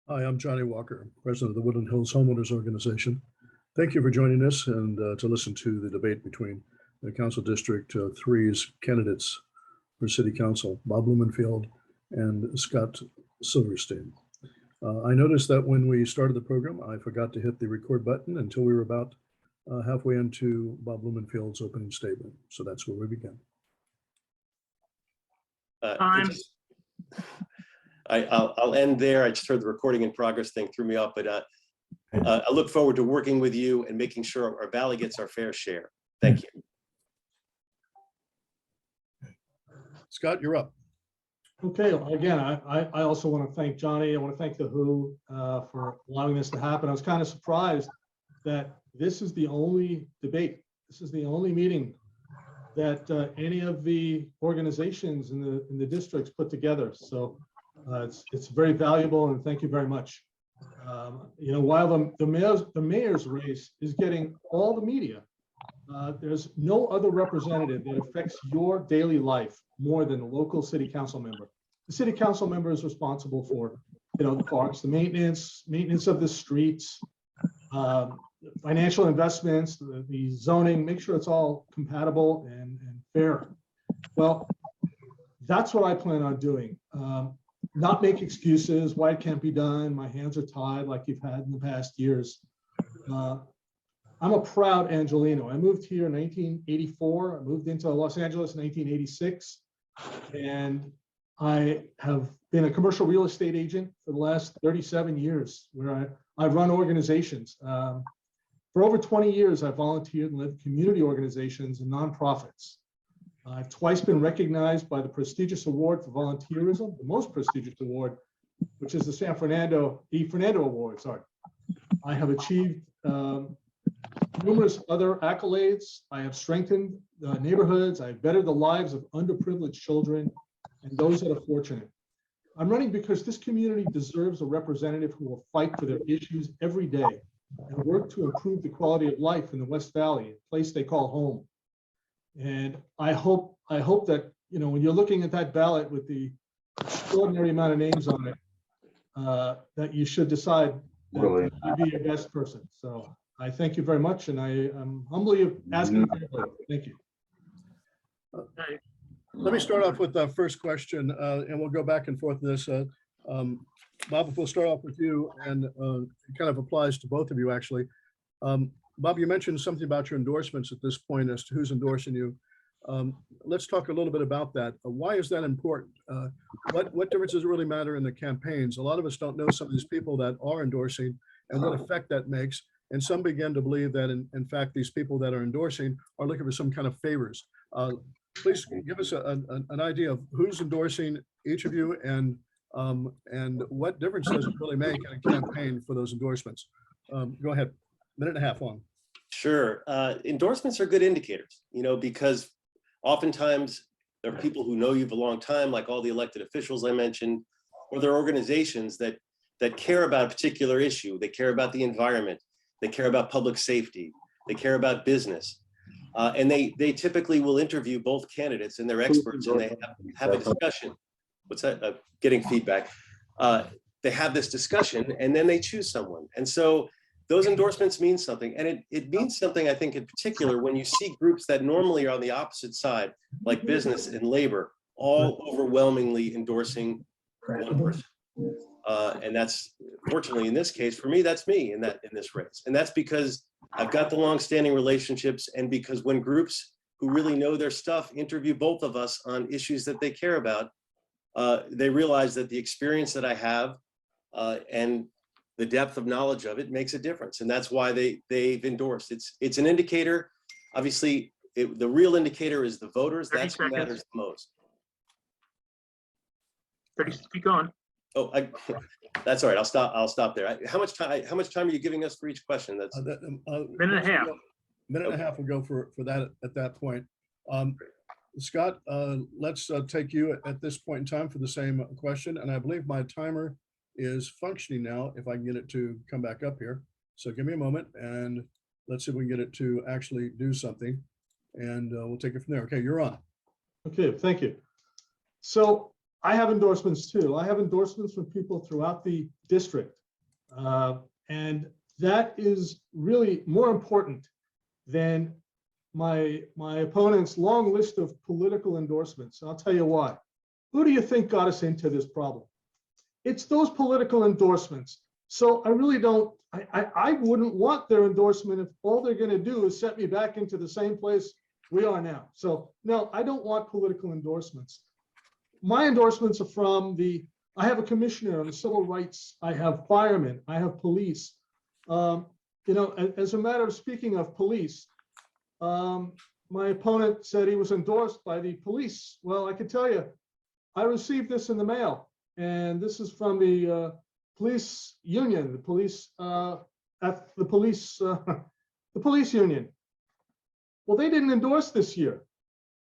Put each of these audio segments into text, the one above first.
Hi, I'm Johnny Walker, president of the Woodland Hills Homeowners Organization. Thank you for joining us and to listen to the debate between the Council District 3's candidates for City Council, Bob Blumenfield and Scott Silverstein. I noticed that when we started the program, I forgot to hit the record button until we were about halfway into Bob Blumenfield's opening statement. So that's where we begin. I'll end there. I just heard the recording in progress thing threw me off, but I look forward to working with you and making sure our valley gets our fair share. Thank you. Scott, you're up. Okay, again, I also want to thank Johnny. I want to thank the WHO for allowing this to happen. I was kind of surprised that this is the only debate. This is the only meeting that any of the organizations in the districts put together. So it's very valuable, and thank you very much. You know, while the mayor's race is getting all the media, there's no other representative that affects your daily life more than a local city council member. The city council member is responsible for, you know, the parks, the maintenance of the streets, financial investments, the zoning, make sure it's all compatible and fair. Well, that's what I plan on doing. Not make excuses why it can't be done. My hands are tied like you've had in the past years. I'm a proud Angelino. I moved here in 1984. I moved into Los Angeles in 1986. And I have been a commercial real estate agent for the last 37 years, where I run organizations. For over 20 years, I've volunteered and led community organizations and nonprofits. I've twice been recognized by the prestigious award for volunteerism, the most prestigious award, which is the Fernando Award. Sorry. I have achieved numerous other accolades. I have strengthened neighborhoods. I've bettered the lives of underprivileged children and those that are fortunate. I'm running because this community deserves a representative who will fight for their issues every day and work to improve the quality of life in the West Valley, a place they call home. And I hope that, you know, when you're looking at that ballot with the extraordinary amount of names on it, that you should decide that you be your best person. So I thank you very much, and I am humbly asking for your vote. Thank you. Let me start off with the first question, and we'll go back and forth this. Bob, if we'll start off with you, and it kind of applies to both of you, actually. Bob, you mentioned something about your endorsements at this point as to who's endorsing you. Let's talk a little bit about that. Why is that important? What difference does it really matter in the campaigns? A lot of us don't know some of these people that are endorsing and what effect that makes. And some begin to believe that, in fact, these people that are endorsing are looking for some kind of favors. Please give us an idea of who's endorsing each of you, and what difference does it really make in a campaign for those endorsements? Go ahead, minute and a half long. Sure. Endorsements are good indicators, you know, because oftentimes there are people who know you for a long time, like all the elected officials I mentioned, or there are organizations that care about a particular issue. They care about the environment. They care about public safety. They care about business. And they typically will interview both candidates, and they're experts, and they have a discussion. What's that? Getting feedback. They have this discussion, and then they choose someone. And so those endorsements mean something. And it means something, I think, in particular, when you see groups that normally are on the opposite side, like business and labor, all overwhelmingly endorsing one person. And that's, fortunately, in this case, for me, that's me in this race. And that's because I've got the long-standing relationships, and because when groups who really know their stuff interview both of us on issues that they care about, they realize that the experience that I have and the depth of knowledge of it makes a difference. And that's why they've endorsed. It's an indicator. Obviously, the real indicator is the voters. That's what matters the most. 30, keep going. Oh, that's all right. I'll stop there. How much time are you giving us for each question? That's minute and a half. Minute and a half will go for that at that point. Scott, let's take you at this point in time for the same question. And I believe my timer is functioning now, if I can get it to come back up here. So give me a moment, and let's see if we can get it to actually do something. And we'll take it from there. Okay, you're on. Okay, thank you. So I have endorsements too. I have endorsements from people throughout the district. And that is really more important than my opponent's long list of political endorsements. I'll tell you why. Who do you think got us into this problem? It's those political endorsements. So I really don't, I wouldn't want their endorsement if all they're going to do is set me back into the same place we are now. So no, I don't want political endorsements. My endorsements are from I have a commissioner on the civil rights, I have firemen, I have police. You know, as a matter of speaking of police, my opponent said he was endorsed by the police. Well, I can tell you, I received this in the mail, and this is from the police union, the police the police union. Well, they didn't endorse this year,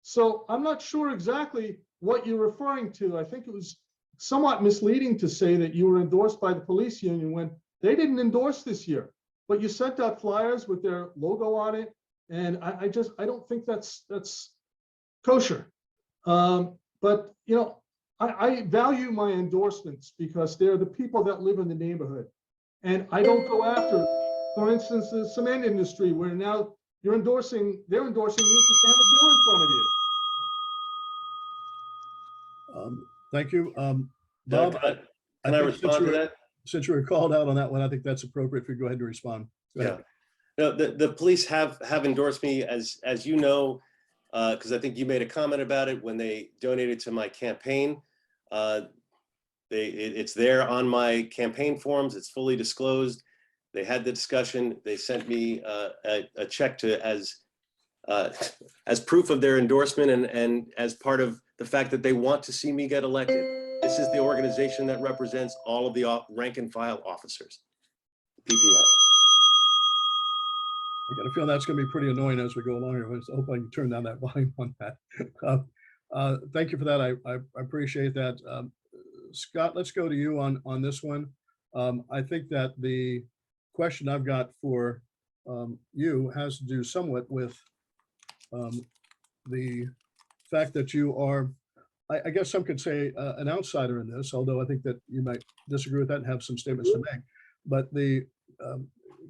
so I'm not sure exactly what you're referring to. I think it was somewhat misleading to say that you were endorsed by the police union when they didn't endorse this year, but you sent out flyers with their logo on it. And I don't think that's kosher. But, you know, I value my endorsements because they're the people that live in the neighborhood. And I don't go after, for instance, the cement industry where now they're endorsing you because they have a bill in front of you. Thank you. Doug, Bob, can I think respond to that? since you were called out on that one, I think that's appropriate for you to go ahead and respond. Go Yeah. ahead. No, the police have endorsed me, as you know, because I think you made a comment about it when they donated to my campaign. It's there on my campaign forms. It's fully disclosed. They had the discussion. They sent me a check as proof of their endorsement and as part of the fact that they want to see me get elected. This is the organization that represents all of the rank and file officers, PPO. I got a feeling that's going to be pretty annoying as we go along here. I hope I can turn down that volume on that. Thank you for that. I appreciate that. Scott, let's go to you on this one. I think that the question I've got for you has to do somewhat with the fact that you are, I guess some could say an outsider in this, although I think that you might disagree with that and have some statements to make. But the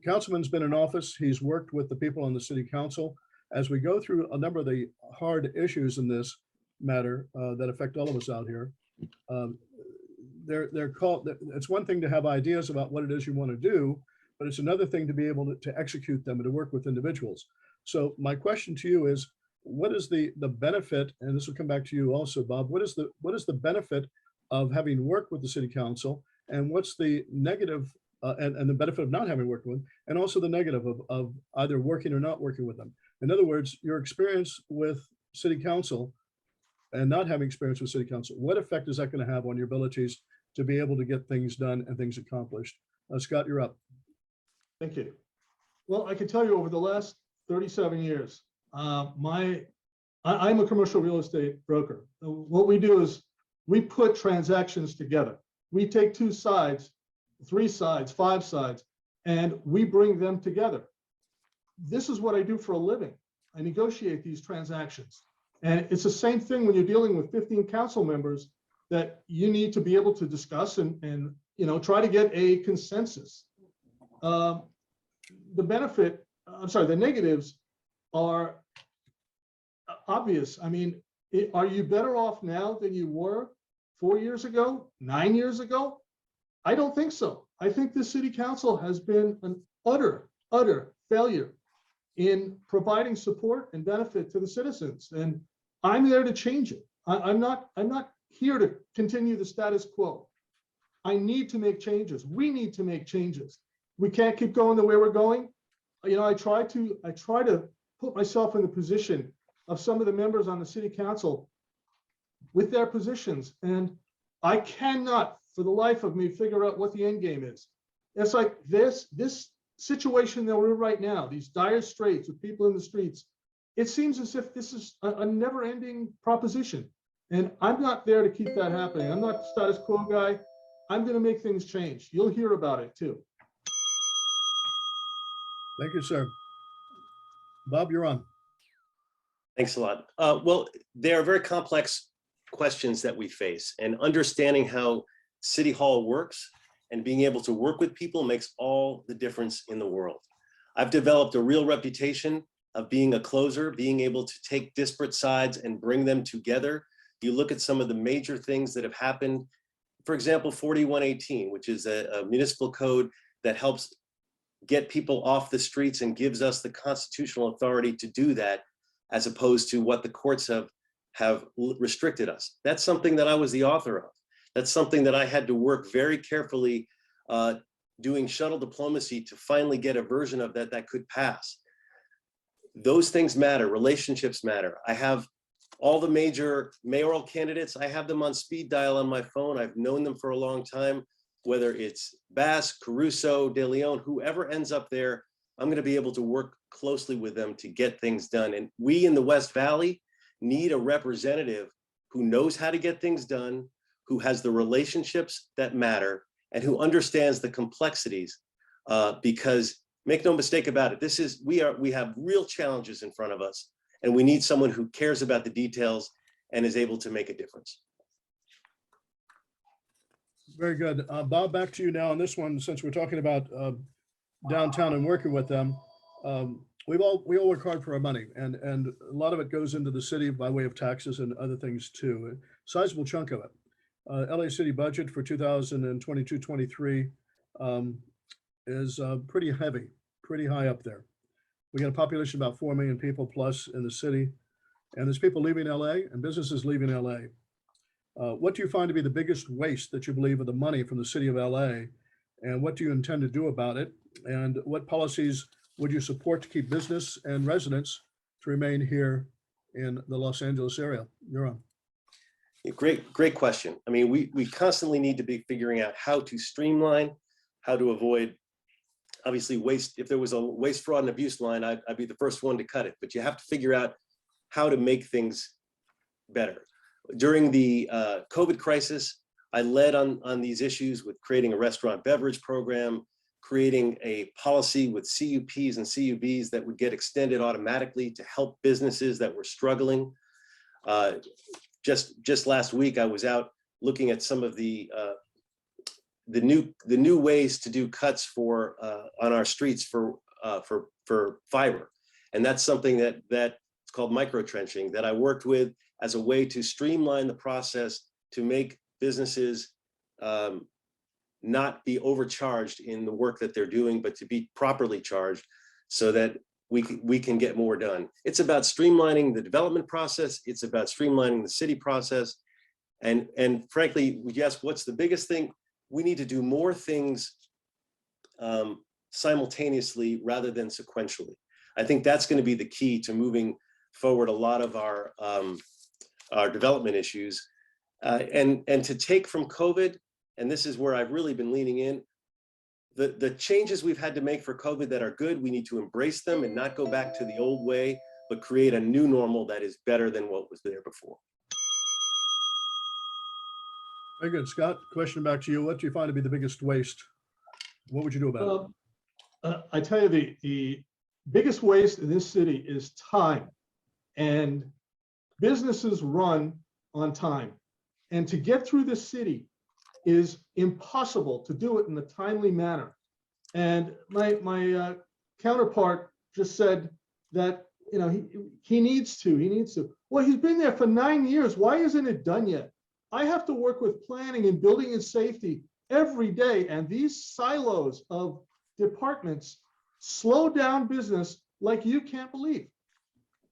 councilman's been in office. He's worked with the people on the city council. As we go through a number of the hard issues in this matter that affect all of us out here, they're called, it's one thing to have ideas about what it is you want to do, but it's another thing to be able to execute them and to work with individuals. So my question to you is, what is the benefit, and this will come back to you also, Bob, what is the benefit of having worked with the city council, and what's the negative and the benefit of not having worked with them, and also the negative of either working or not working with them? In other words, your experience with city council and not having experience with city council, what effect is that going to have on your abilities to be able to get things done and things accomplished? Scott, you're up. Thank you. Well, I can tell you over the last 37 years, I'm a commercial real estate broker. What we do is we put transactions together. We take two sides, three sides, five sides, and we bring them together. This is what I do for a living. I negotiate these transactions. And it's the same thing when you're dealing with 15 council members that you need to be able to discuss and you know, try to get a consensus. The negatives are obvious. I mean, are you better off now than you were 4 years ago, 9 years ago? I don't think so. I think the city council has been an utter failure in providing support and benefit to the citizens. And I'm there to change it. I'm not here to continue the status quo. I need to make changes. We need to make changes. We can't keep going the way we're going. You know, I try to put myself in the position of some of the members on the city council with their positions. And I cannot, for the life of me, figure out what the end game is. It's like this situation that we're in right now, these dire straits with people in the streets. It seems as if this is a never-ending proposition. And I'm not there to keep that happening. I'm not the status quo guy. I'm going to make things change. You'll hear about it too. Thank you, sir. Bob, you're on. Thanks a lot. Well, they are very complex questions that we face, and understanding how City Hall works and being able to work with people makes all the difference in the world. I've developed a real reputation of being a closer, being able to take disparate sides and bring them together. You look at some of the major things that have happened. For example, 4118, which is a municipal code that helps get people off the streets and gives us the constitutional authority to do that, as opposed to what the courts have restricted us. That's something that I was the author of. That's something that I had to work very carefully doing shuttle diplomacy to finally get a version of that could pass. Those things matter, relationships matter. I have all the major mayoral candidates, I have them on speed dial on my phone. I've known them for a long time, whether it's Bass, Caruso, De Leon, whoever ends up there, I'm gonna be able to work closely with them to get things done. And we in the West Valley need a representative who knows how to get things done, who has the relationships that matter, and who understands the complexities, because make no mistake about it, we have real challenges in front of us, and we need someone who cares about the details and is able to make a difference. Very good. Bob, back to you now on this one, since we're talking about downtown and working with them. We all work hard for our money, and a lot of it goes into the city by way of taxes and other things too. A sizable chunk of it. LA City budget for 2022-23 is pretty heavy, pretty high up there. We got a population of about 4 million people plus in the city, and there's people leaving LA and businesses leaving LA. What do you find to be the biggest waste that you believe of the money from the city of LA, and what do you intend to do about it? And what policies would you support to keep business and residents to remain here in the Los Angeles area? You're on. Great question. I mean, we constantly need to be figuring out how to streamline, how to avoid, obviously, waste. If there was a waste, fraud, and abuse line, I'd be the first one to cut it. But you have to figure out how to make things better. During the COVID crisis, I led on these issues with creating a restaurant beverage program, creating a policy with CUPs and CUBs that would get extended automatically to help businesses that were struggling. Just last week, I was out looking at some of the new ways to do cuts for on our streets for fiber, and that's something that's called micro trenching that I worked with as a way to streamline the process to make businesses not be overcharged in the work that they're doing, but to be properly charged so that we can get more done. It's about streamlining the development process. It's about streamlining the city process. And frankly, yes, what's the biggest thing? We need to do more things simultaneously rather than sequentially. I think that's going to be the key to moving forward a lot of our development issues. And to take from COVID, and this is where I've really been leaning in, the changes we've had to make for COVID that are good, we need to embrace them and not go back to the old way, but create a new normal that is better than what was there before. Very good. Scott, question back to you. What do you find to be the biggest waste? What would you do about it? I tell you, the biggest waste in this city is time, and businesses run on time. And to get through this city is impossible to do it in a timely manner. And my counterpart just said that, you know, he needs to. Well, he's been there for 9 years. Why isn't it done yet? I have to work with planning and building and safety every day. And these silos of departments slow down business like you can't believe.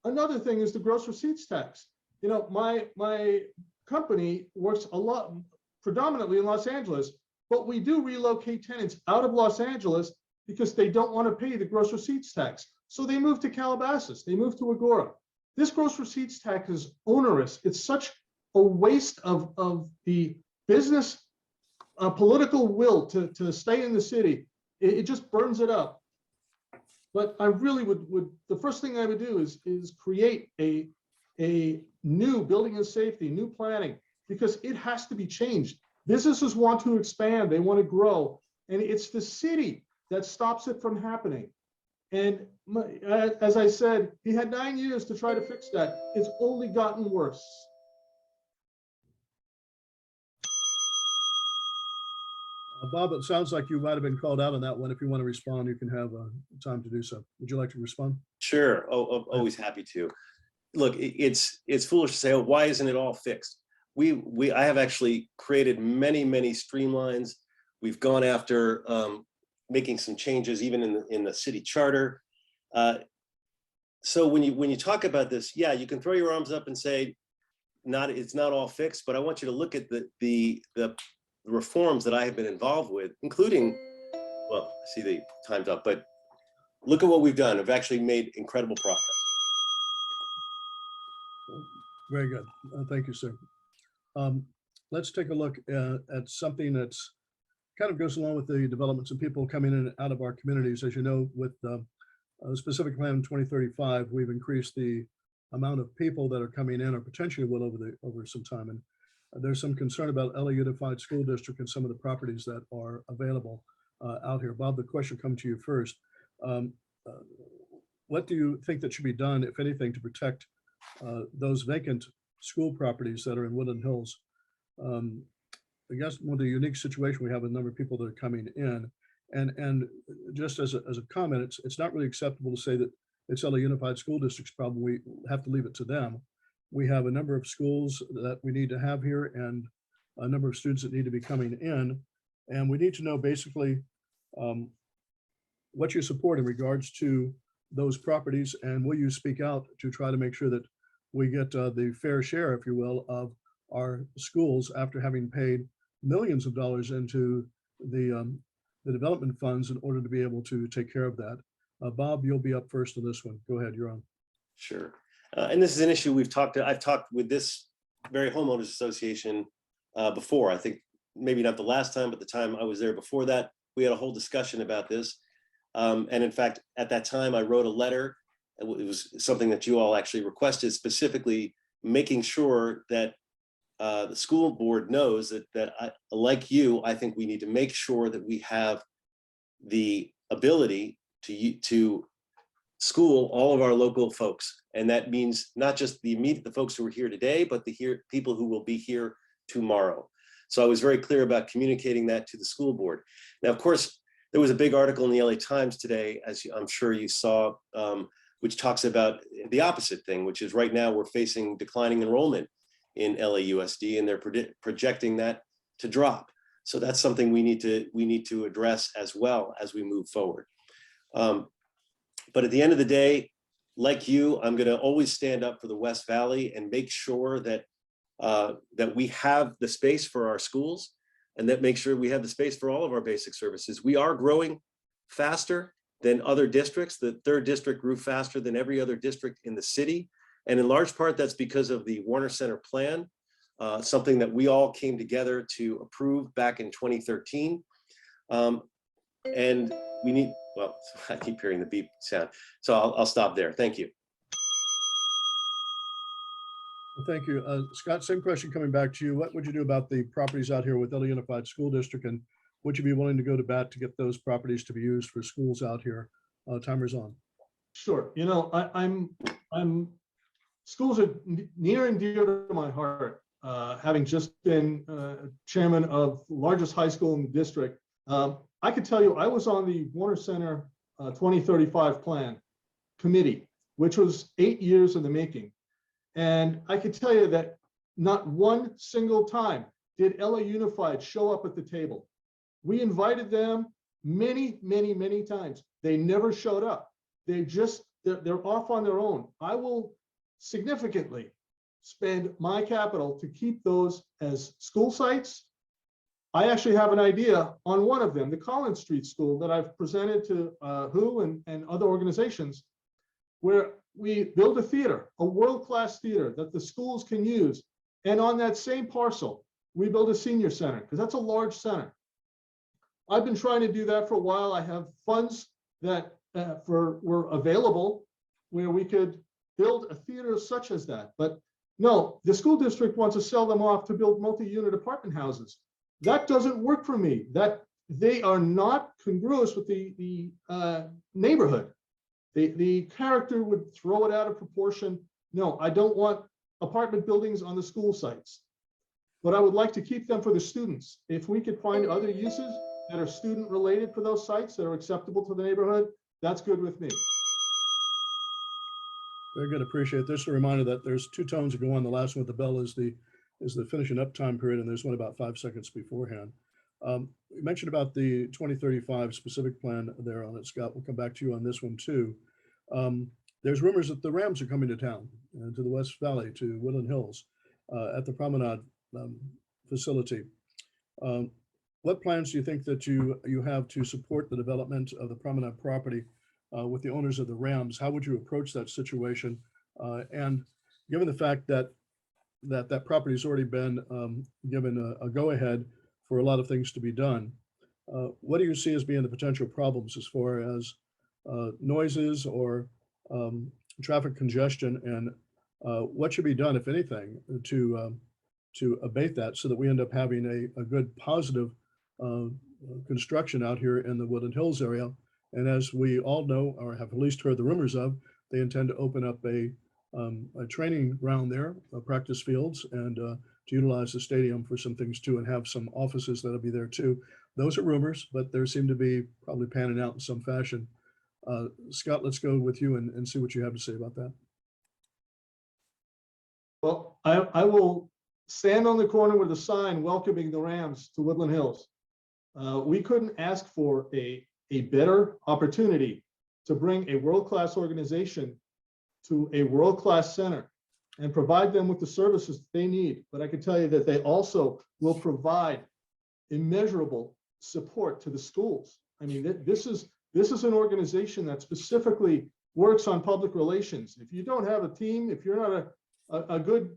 Another thing is the gross receipts tax. You know, my company works a lot, predominantly in Los Angeles, but we do relocate tenants out of Los Angeles because they don't want to pay the gross receipts tax. So they move to Calabasas, they move to Agora. This gross receipts tax is onerous. It's such a waste of the business political will to stay in the city. It just burns it up. But I really would the first thing I would do is create a new building and safety, new planning, because it has to be changed. Businesses want to expand, they want to grow, and it's the city that stops it from happening. And as I said, he had 9 years to try to fix that. It's only gotten worse. Bob, it sounds like you might have been called out on that one. If you want to respond, you can have time to do so. Would you like to respond? Sure. Oh, always happy to. Look, it's foolish to say, oh, why isn't it all fixed? I have actually created many streamlines. We've gone after making some changes even in the city charter. So when you talk about this, yeah, you can throw your arms up and say, it's not all fixed, but I want you to look at the reforms that I have been involved with, including, well, I see the time's up, but look at what we've done. We've actually made incredible progress. Very good. Thank you, sir. Let's take a look at something that's kind of goes along with the developments of people coming in and out of our communities. As you know, with the specific plan 2035, we've increased the amount of people that are coming in, or potentially will over some time. And there's some concern about LA Unified School District and some of the properties that are available out here. Bob, the question comes to you first. What do you think that should be done, if anything, to protect those vacant school properties that are in Woodland Hills? I guess one of the unique situations, we have a number of people that are coming in, and just as a comment, it's not really acceptable to say that it's LA Unified School District's problem. We have to leave it to them. We have a number of schools that we need to have here, and a number of students that need to be coming in, and we need to know basically what you support in regards to those properties, and will you speak out to try to make sure that we get the fair share, if you will, of our schools after having paid millions of dollars into the development funds in order to be able to take care of that. Bob, you'll be up first on this one. Go ahead, you're on. Sure. And this is an issue I've talked with this very homeowners association before. I think maybe not the last time, but the time I was there before that, we had a whole discussion about this. And in fact, at that time, I wrote a letter. It was something that you all actually requested, specifically making sure that the school board knows that like you, I think we need to make sure that we have the ability to school all of our local folks. And that means not just the folks who are here today, but the people who will be here tomorrow. So I was very clear about communicating that to the school board. Now, of course, there was a big article in the LA Times today, as I'm sure you saw, which talks about the opposite thing, which is right now we're facing declining enrollment in LAUSD, and they're projecting that to drop. So that's something we need to address as well as we move forward. But at the end of the day, like you, I'm going to always stand up for the West Valley and make sure that that we have the space for our schools, and that make sure we have the space for all of our basic services. We are growing faster than other districts. The 3rd district grew faster than every other district in the city. And in large part, that's because of the Warner Center plan, something that we all came together to approve back in 2013. And we need, well, I keep hearing the beep sound. So I'll stop there. Thank you. Well, thank you. Scott, same question coming back to you. What would you do about the properties out here with LA Unified School District, and would you be willing to go to bat to get those properties to be used for schools out here? Timer's on. Sure. You know, I'm schools are near and dear to my heart. Having just been chairman of the largest high school in the district, I could tell you I was on the Warner Center 2035 plan committee, which was 8 years in the making. And I could tell you that not one single time did LA Unified show up at the table. We invited them many times. They never showed up. They're off on their own. I will significantly spend my capital to keep those as school sites. I actually have an idea on one of them, the Collins Street School, that I've presented to WHO and other organizations, where we build a theater, a world-class theater that the schools can use. And on that same parcel, we build a senior center, because that's a large center. I've been trying to do that for a while. I have funds that were available where we could build a theater such as that. But no, the school district wants to sell them off to build multi-unit apartment houses. That doesn't work for me. That they are not congruous with the neighborhood. The character would throw it out of proportion. No, I don't want apartment buildings on the school sites, but I would like to keep them for the students. If we could find other uses, that are student related for those sites that are acceptable to the neighborhood, that's good with me. Very good. Appreciate it. Just a reminder that there's two tones that go on. The last one with the bell is the finishing up time period, and there's one about 5 seconds beforehand. You mentioned about the 2035 specific plan there on it, Scott. We'll come back to you on this one too. There's rumors that the Rams are coming to town, to the West Valley, to Woodland Hills, at the Promenade facility. What plans do you think that you have to support the development of the Promenade property with the owners of the Rams? How would you approach that situation? And given the fact that that property has already been given a go-ahead for a lot of things to be done, what do you see as being the potential problems as far as noises or traffic congestion, and what should be done, if anything, to abate that so that we end up having a good positive construction out here in the Woodland Hills area? And as we all know, or have at least heard the rumors of, they intend to open up a training ground there, practice fields, and to utilize the stadium for some things too, and have some offices that'll be there too. Those are rumors, but there seem to be probably panning out in some fashion. Scott, let's go with you and see what you have to say about that. Well, I will stand on the corner with a sign welcoming the Rams to Woodland Hills. We couldn't ask for a better opportunity to bring a world-class organization to a world-class center and provide them with the services that they need. But I can tell you that they also will provide immeasurable support to the schools. I mean, this is an organization that specifically works on public relations. If you don't have a team, if you're not a good,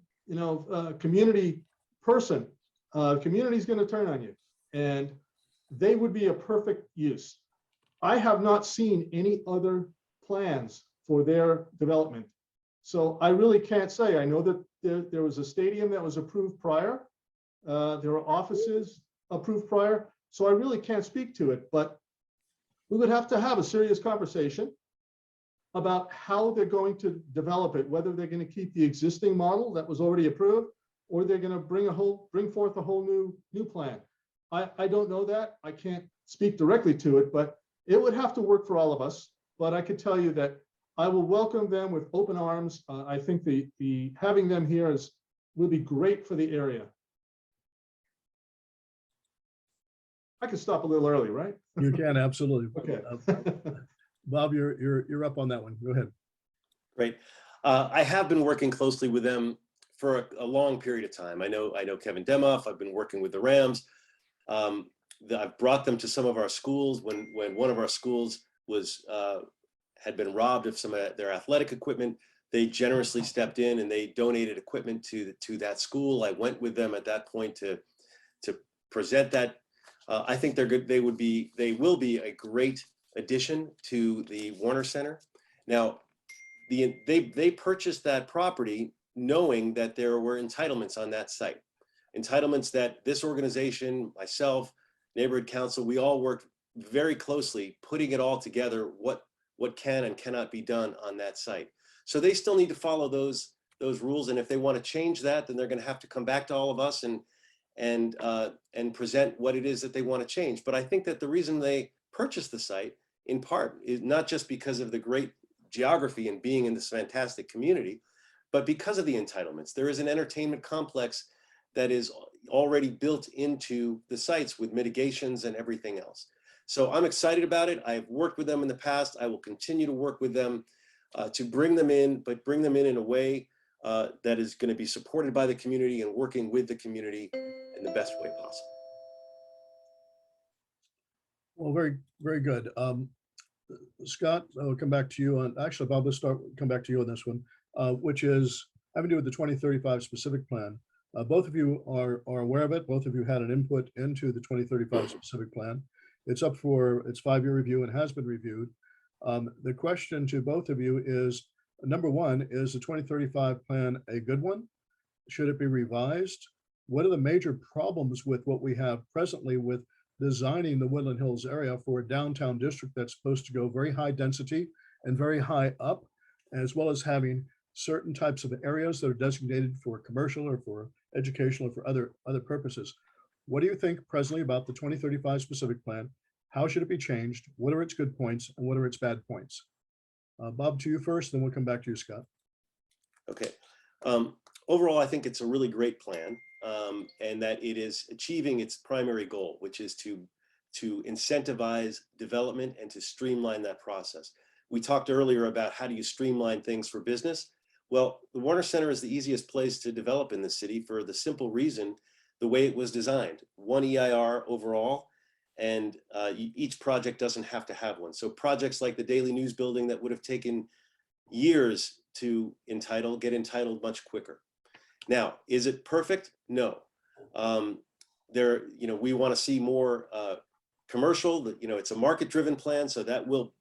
community person, community is going to turn on you, and they would be a perfect use. I have not seen any other plans for their development, so I really can't say. I know that there was a stadium that was approved prior. There were offices approved prior, so I really can't speak to it, but we would have to have a serious conversation about how they're going to develop it, whether they're going to keep the existing model that was already approved, or they're going to bring forth a whole new plan. I don't know that. I can't speak directly to it, but it would have to work for all of us. But I could tell you that I will welcome them with open arms. I think the having them here will be great for the area. I can stop a little early, right? You can, absolutely. Okay. Bob, you're up on that one. Go ahead. Great. I have been working closely with them for a long period of time. I know Kevin Demoff. I've been working with the Rams. I've brought them to some of our schools when one of our schools had been robbed of some of their athletic equipment. They generously stepped in and they donated equipment to that school. I went with them at that point to present that. I think they're good. They will be a great addition to the Warner Center. Now, they purchased that property knowing that there were entitlements on that site. Entitlements that this organization, myself, neighborhood council, we all worked very closely putting it all together, what can and cannot be done on that site. So they still need to follow those rules, and if they want to change that, then they're going to have to come back to all of us and present what it is that they want to change. But I think that the reason they purchased the site, in part, is not just because of the great geography and being in this fantastic community, but because of the entitlements. There is an entertainment complex that is already built into the sites with mitigations and everything else. So I'm excited about it. I've worked with them in the past. I will continue to work with them to bring them in, but bring them in a way that is going to be supported by the community and working with the community in the best way possible. Well, very, very good. Scott, I'll come back to you on, actually, Bob, let's come back to you on this one, which is having to do with the 2035 specific plan. Both of you are aware of it. Both of you had an input into the 2035 specific plan. It's up for its 5-year review and has been reviewed. The question to both of you is, number one, is the 2035 plan a good one? Should it be revised? What are the major problems with what we have presently with designing the Woodland Hills area for a downtown district that's supposed to go very high density and very high up, as well as having certain types of areas that are designated for commercial or for educational or for other purposes? What do you think presently about the 2035 specific plan? How should it be changed? What are its good points and what are its bad points? Bob, to you first, then we'll come back to you, Scott. Okay. Overall, I think it's a really great plan, and that it is achieving its primary goal, which is to incentivize development and to streamline that process. We talked earlier about how do you streamline things for business. Well, the Warner Center is the easiest place to develop in the city for the simple reason, the way it was designed. One EIR overall, and each project doesn't have to have one. So projects like the Daily News building that would have taken years to entitle, get entitled much quicker. Now, is it perfect? No. We want to see more commercial. It's a market-driven plan, so that will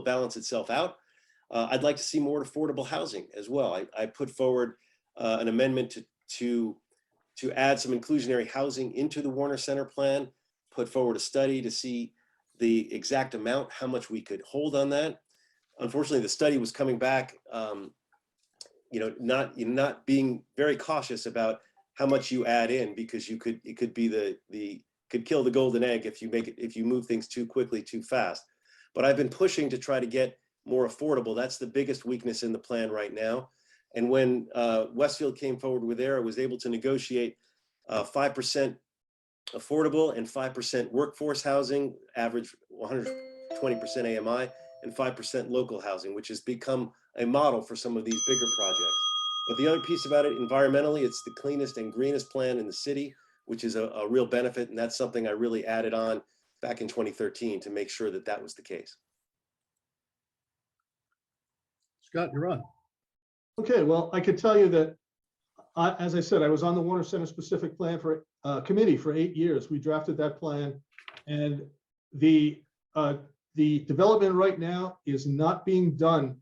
balance itself out. I'd like to see more affordable housing as well. I put forward an amendment to add some inclusionary housing into the Warner Center plan, put forward a study to see the exact amount, how much we could hold on that. Unfortunately, the study was coming back, not being very cautious about how much you add in, because it could kill the golden egg if you move things too quickly, too fast. But I've been pushing to try to get more affordable. That's the biggest weakness in the plan right now. And when Westfield came forward with I was able to negotiate 5% affordable and 5% workforce housing, average 120% AMI, and 5% local housing, which has become a model for some of these bigger projects. But the other piece about it, environmentally, it's the cleanest and greenest plan in the city, which is a real benefit. And that's something I really added on back in 2013 to make sure that that was the case. Scott, you're on. Okay, well, I could tell you that, as I said, I was on the Warner Center specific plan for committee for 8 years. We drafted that plan, and the development right now is not being done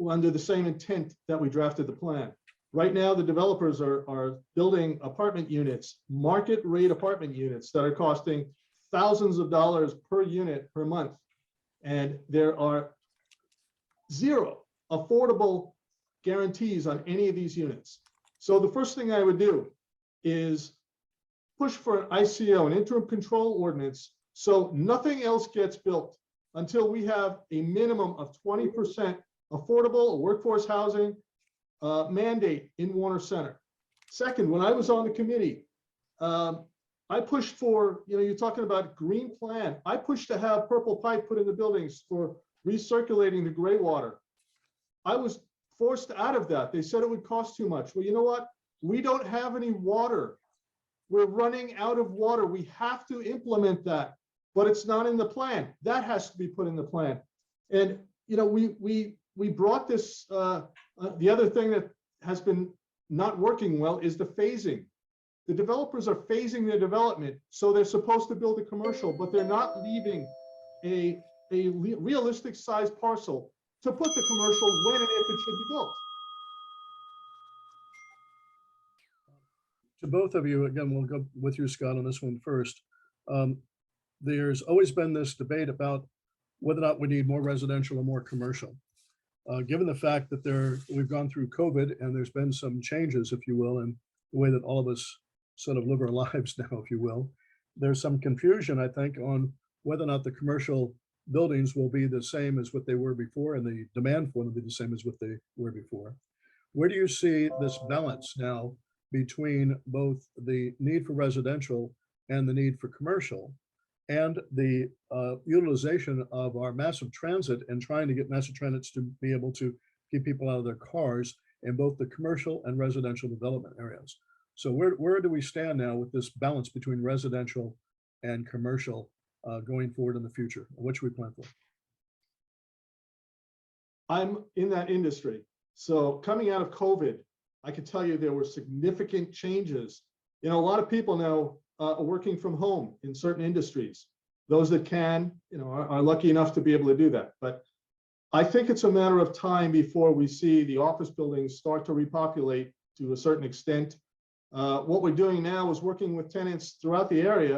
under the same intent that we drafted the plan. Right now, the developers are building apartment units, market rate apartment units that are costing thousands of dollars per unit per month. And there are zero affordable guarantees on any of these units. So the first thing I would do is push for an ICO, an interim control ordinance, so nothing else gets built until we have a minimum of 20% affordable workforce housing mandate in Warner Center. Second, when I was on the committee, I pushed for, you're talking about green plan. I pushed to have purple pipe put in the buildings for recirculating the gray water. I was forced out of that. They said it would cost too much. Well, you know what? We don't have any water. We're running out of water. We have to implement that, but it's not in the plan. That has to be put in the plan. And, we brought this, the other thing that has been not working well is the phasing. The developers are phasing their development. So they're supposed to build a commercial, but they're not leaving a realistic size parcel to put the commercial when and if it should be built. To both of you, again, we'll go with you, Scott, on this one first. There's always been this debate about whether or not we need more residential or more commercial. Given the fact that we've gone through COVID and there's been some changes, if you will, in the way that all of us sort of live our lives now, if you will, there's some confusion, I think, on whether or not the commercial buildings will be the same as what they were before and the demand for them will be the same as what they were before. Where do you see this balance now between both the need for residential and the need for commercial, and the utilization of our massive transit and trying to get massive transits to be able to keep people out of their cars in both the commercial and residential development areas? So where do we stand now with this balance between residential and commercial going forward in the future? What should we plan for? I'm in that industry. So coming out of COVID, I can tell you there were significant changes. A lot of people now are working from home in certain industries. Those that can, are lucky enough to be able to do that. But I think it's a matter of time before we see the office buildings start to repopulate to a certain extent. What we're doing now is working with tenants throughout the area,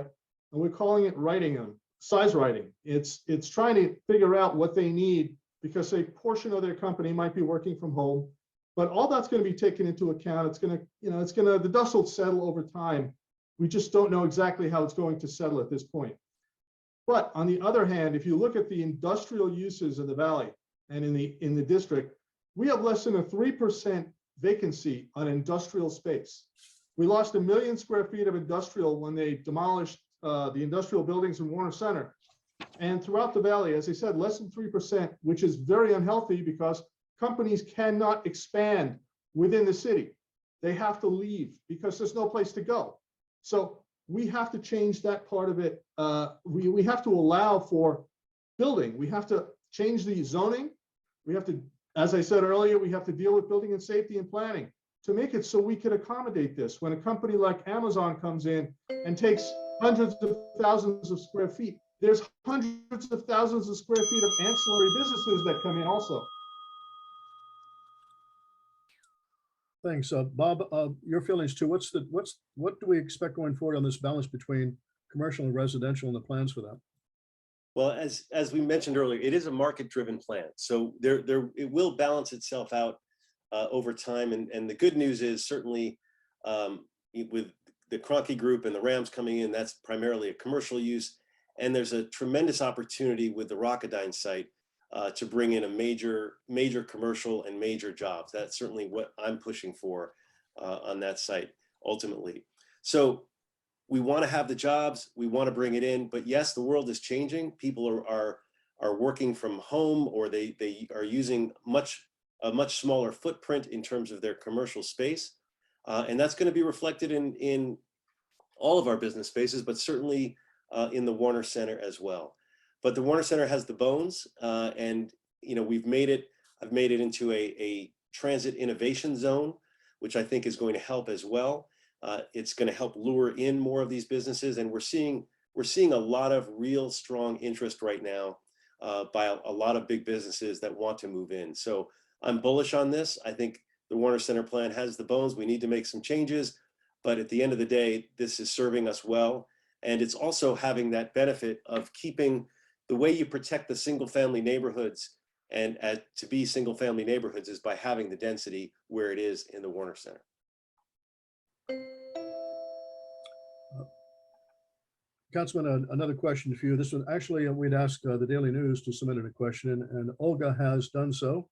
and we're calling it writing them, size writing. It's trying to figure out what they need, because a portion of their company might be working from home, but all that's going to be taken into account. It's going to, the dust will settle over time. We just don't know exactly how it's going to settle at this point. But on the other hand, if you look at the industrial uses in the valley and in the district, we have less than a 3% vacancy on industrial space. We lost 1 million square feet of industrial when they demolished the industrial buildings in Warner Center. And throughout the valley, as I said, less than 3%, which is very unhealthy because companies cannot expand within the city. They have to leave because there's no place to go. So we have to change that part of it. We have to allow for building. We have to change the zoning. We have to, as I said earlier, we have to deal with building and safety and planning to make it so we can accommodate this. When a company like Amazon comes in and takes hundreds of thousands of square feet, there's hundreds of thousands of square feet of ancillary businesses that come in also. Thanks, Bob. Your feelings too. What do we expect going forward on this balance between commercial and residential and the plans for that? Well, as we mentioned earlier, it is a market-driven plan. So it will balance itself out over time. And the good news is certainly with the Kroenke Group and the Rams coming in, that's primarily a commercial use. And there's a tremendous opportunity with the Rocketdyne site to bring in a major commercial and major jobs. That's certainly what I'm pushing for on that site ultimately. So we want to have the jobs, we want to bring it in, but yes, the world is changing. People are working from home, or they are using a much smaller footprint in terms of their commercial space. And that's going to be reflected in all of our business spaces, but certainly in the Warner Center as well. But the Warner Center has the bones, and I've made it into a transit innovation zone, which I think is going to help as well. It's going to help lure in more of these businesses, and we're seeing a lot of real strong interest right now by a lot of big businesses that want to move in. So I'm bullish on this. I think the Warner Center plan has the bones. We need to make some changes, but at the end of the day, this is serving us well, and it's also having that benefit of keeping the way you protect the single-family neighborhoods and to be single-family neighborhoods is by having the density where it is in the Warner Center. Councilman, another question for you. This one, actually, we'd asked the Daily News to submit a question, and Olga has done so.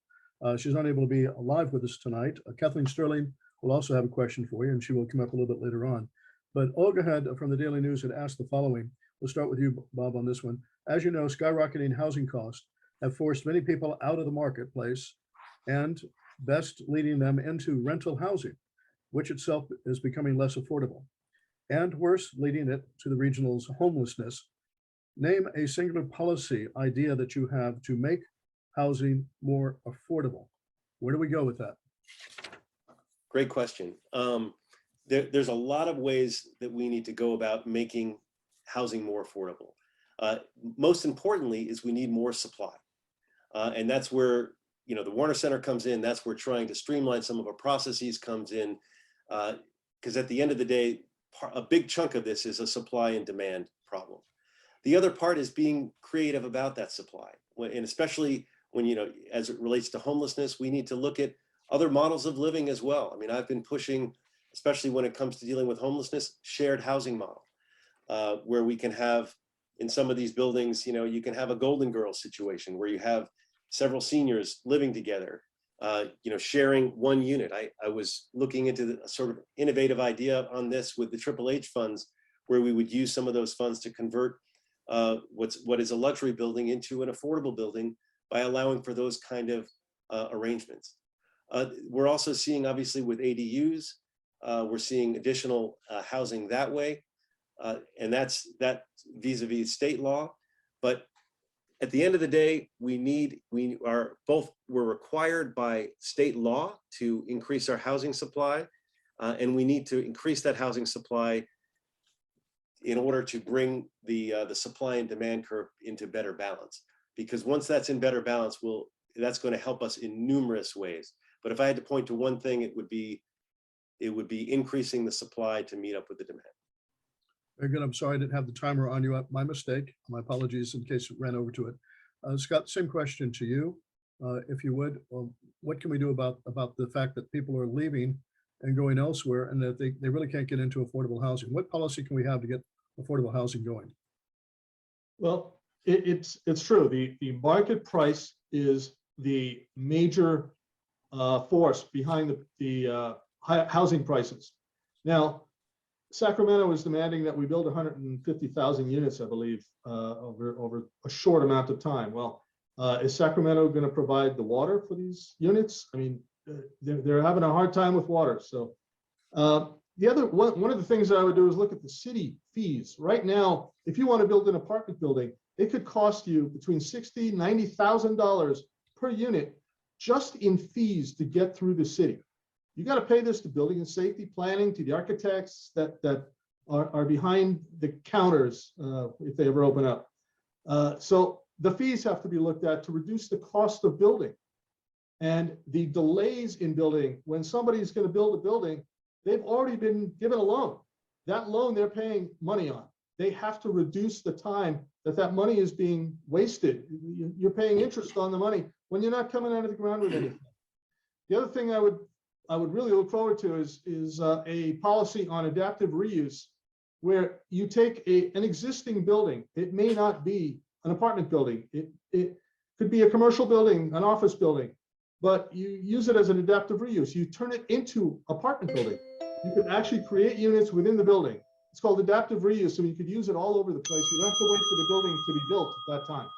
She's unable to be live with us tonight. Kathleen Sterling will also have a question for you, and she will come up a little bit later on. But Olga from the Daily News had asked the following. We'll start with you, Bob, on this one. As you know, skyrocketing housing costs have forced many people out of the marketplace and best leading them into rental housing, which itself is becoming less affordable, and worse, leading it to the regional's homelessness. Name a singular policy idea that you have to make housing more affordable. Where do we go with that? Great question. There's a lot of ways that we need to go about making housing more affordable. Most importantly is we need more supply. And that's where the Warner Center comes in. That's where trying to streamline some of our processes comes in. Because at the end of the day, a big chunk of this is a supply and demand problem. The other part is being creative about that supply. And especially when, as it relates to homelessness, we need to look at other models of living as well. I mean, I've been pushing, especially when it comes to dealing with homelessness, shared housing model, where we can have, in some of these buildings, you can have a Golden Girls situation where you have several seniors living together, sharing one unit. I was looking into a sort of innovative idea on this with the Triple H funds, where we would use some of those funds to convert what is a luxury building into an affordable building by allowing for those kind of arrangements. We're also seeing, obviously, with ADUs, we're seeing additional housing that way. And that's vis-a-vis state law. But at the end of the day, we're required by state law to increase our housing supply. And we need to increase that housing supply in order to bring the supply and demand curve into better balance. Because once that's in better balance, that's going to help us in numerous ways. But if I had to point to one thing, it would be increasing the supply to meet up with the demand. Very good. I'm sorry I didn't have the timer on you. My mistake. My apologies in case it ran over to it. Scott, same question to you, if you would. What can we do about the fact that people are leaving and going elsewhere, and that they really can't get into affordable housing. What policy can we have to get affordable housing going? Well, it's true. The market price is the major force behind the housing prices. Now, Sacramento is demanding that we build 150,000 units, I believe, over a short amount of time. Well, is Sacramento going to provide the water for these units? I mean, they're having a hard time with water. So the other one of the things that I would do is look at the city fees. Right now, if you want to build an apartment building, it could cost you between $60,000 and $90,000 per unit just in fees to get through the city. You got to pay this to building and safety planning, to the architects that are behind the counters if they ever open up. So the fees have to be looked at to reduce the cost of building. And the delays in building, when somebody's going to build a building, they've already been given a loan. That loan they're paying money on. They have to reduce the time that money is being wasted. You're paying interest on the money when you're not coming out of the ground with anything. The other thing I would really look forward to is a policy on adaptive reuse, where you take an existing building. It may not be an apartment building. It could be a commercial building, an office building, but you use it as an adaptive reuse. You turn it into apartment building. You could actually create units within the building. It's called adaptive reuse, so you could use it all over the place. You don't have to wait for the building to be built at that time.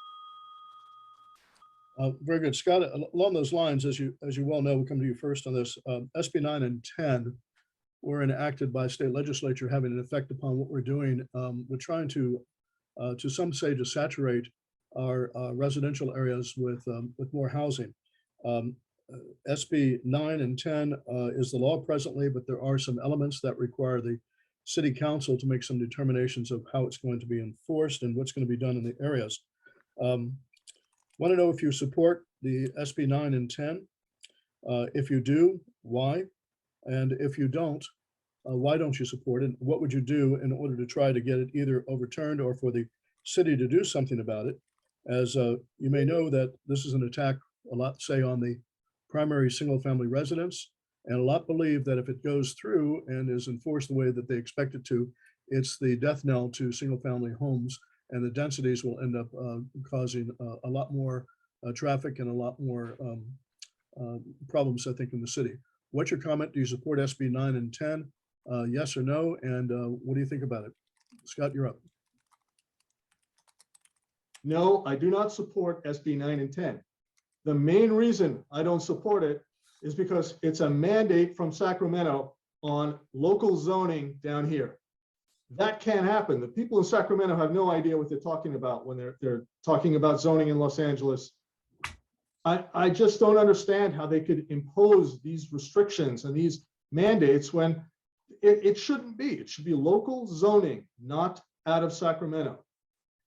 Very good, Scott. Along those lines, as you well know, we'll come to you first on this. SB 9 and 10 were enacted by state legislature, having an effect upon what we're doing. We're trying to some say, to saturate our residential areas with more housing. SB 9 and 10 is the law presently, but there are some elements that require the city council to make some determinations of how it's going to be enforced and what's going to be done in the areas. Want to know if you support the SB 9 and 10. If you do, why? And if you don't, why don't you support it? What would you do in order to try to get it either overturned or for the city to do something about it? As you may know, that this is an attack a lot, say, on the primary single family residence, and a lot believe that if it goes through and is enforced the way that they expect it to, it's the death knell to single family homes, and the densities will end up causing a lot more traffic and a lot more problems, I think, in the city. What's your comment? Do you support SB 9 and 10? Yes or no? And what do you think about it? Scott, you're up. No, I do not support SB 9 and 10. The main reason I don't support it is because it's a mandate from Sacramento on local zoning down here. That can't happen. The people in Sacramento have no idea what they're talking about when they're talking about zoning in Los Angeles. I just don't understand how they could impose these restrictions and these mandates when it shouldn't be. It should be local zoning, not out of Sacramento.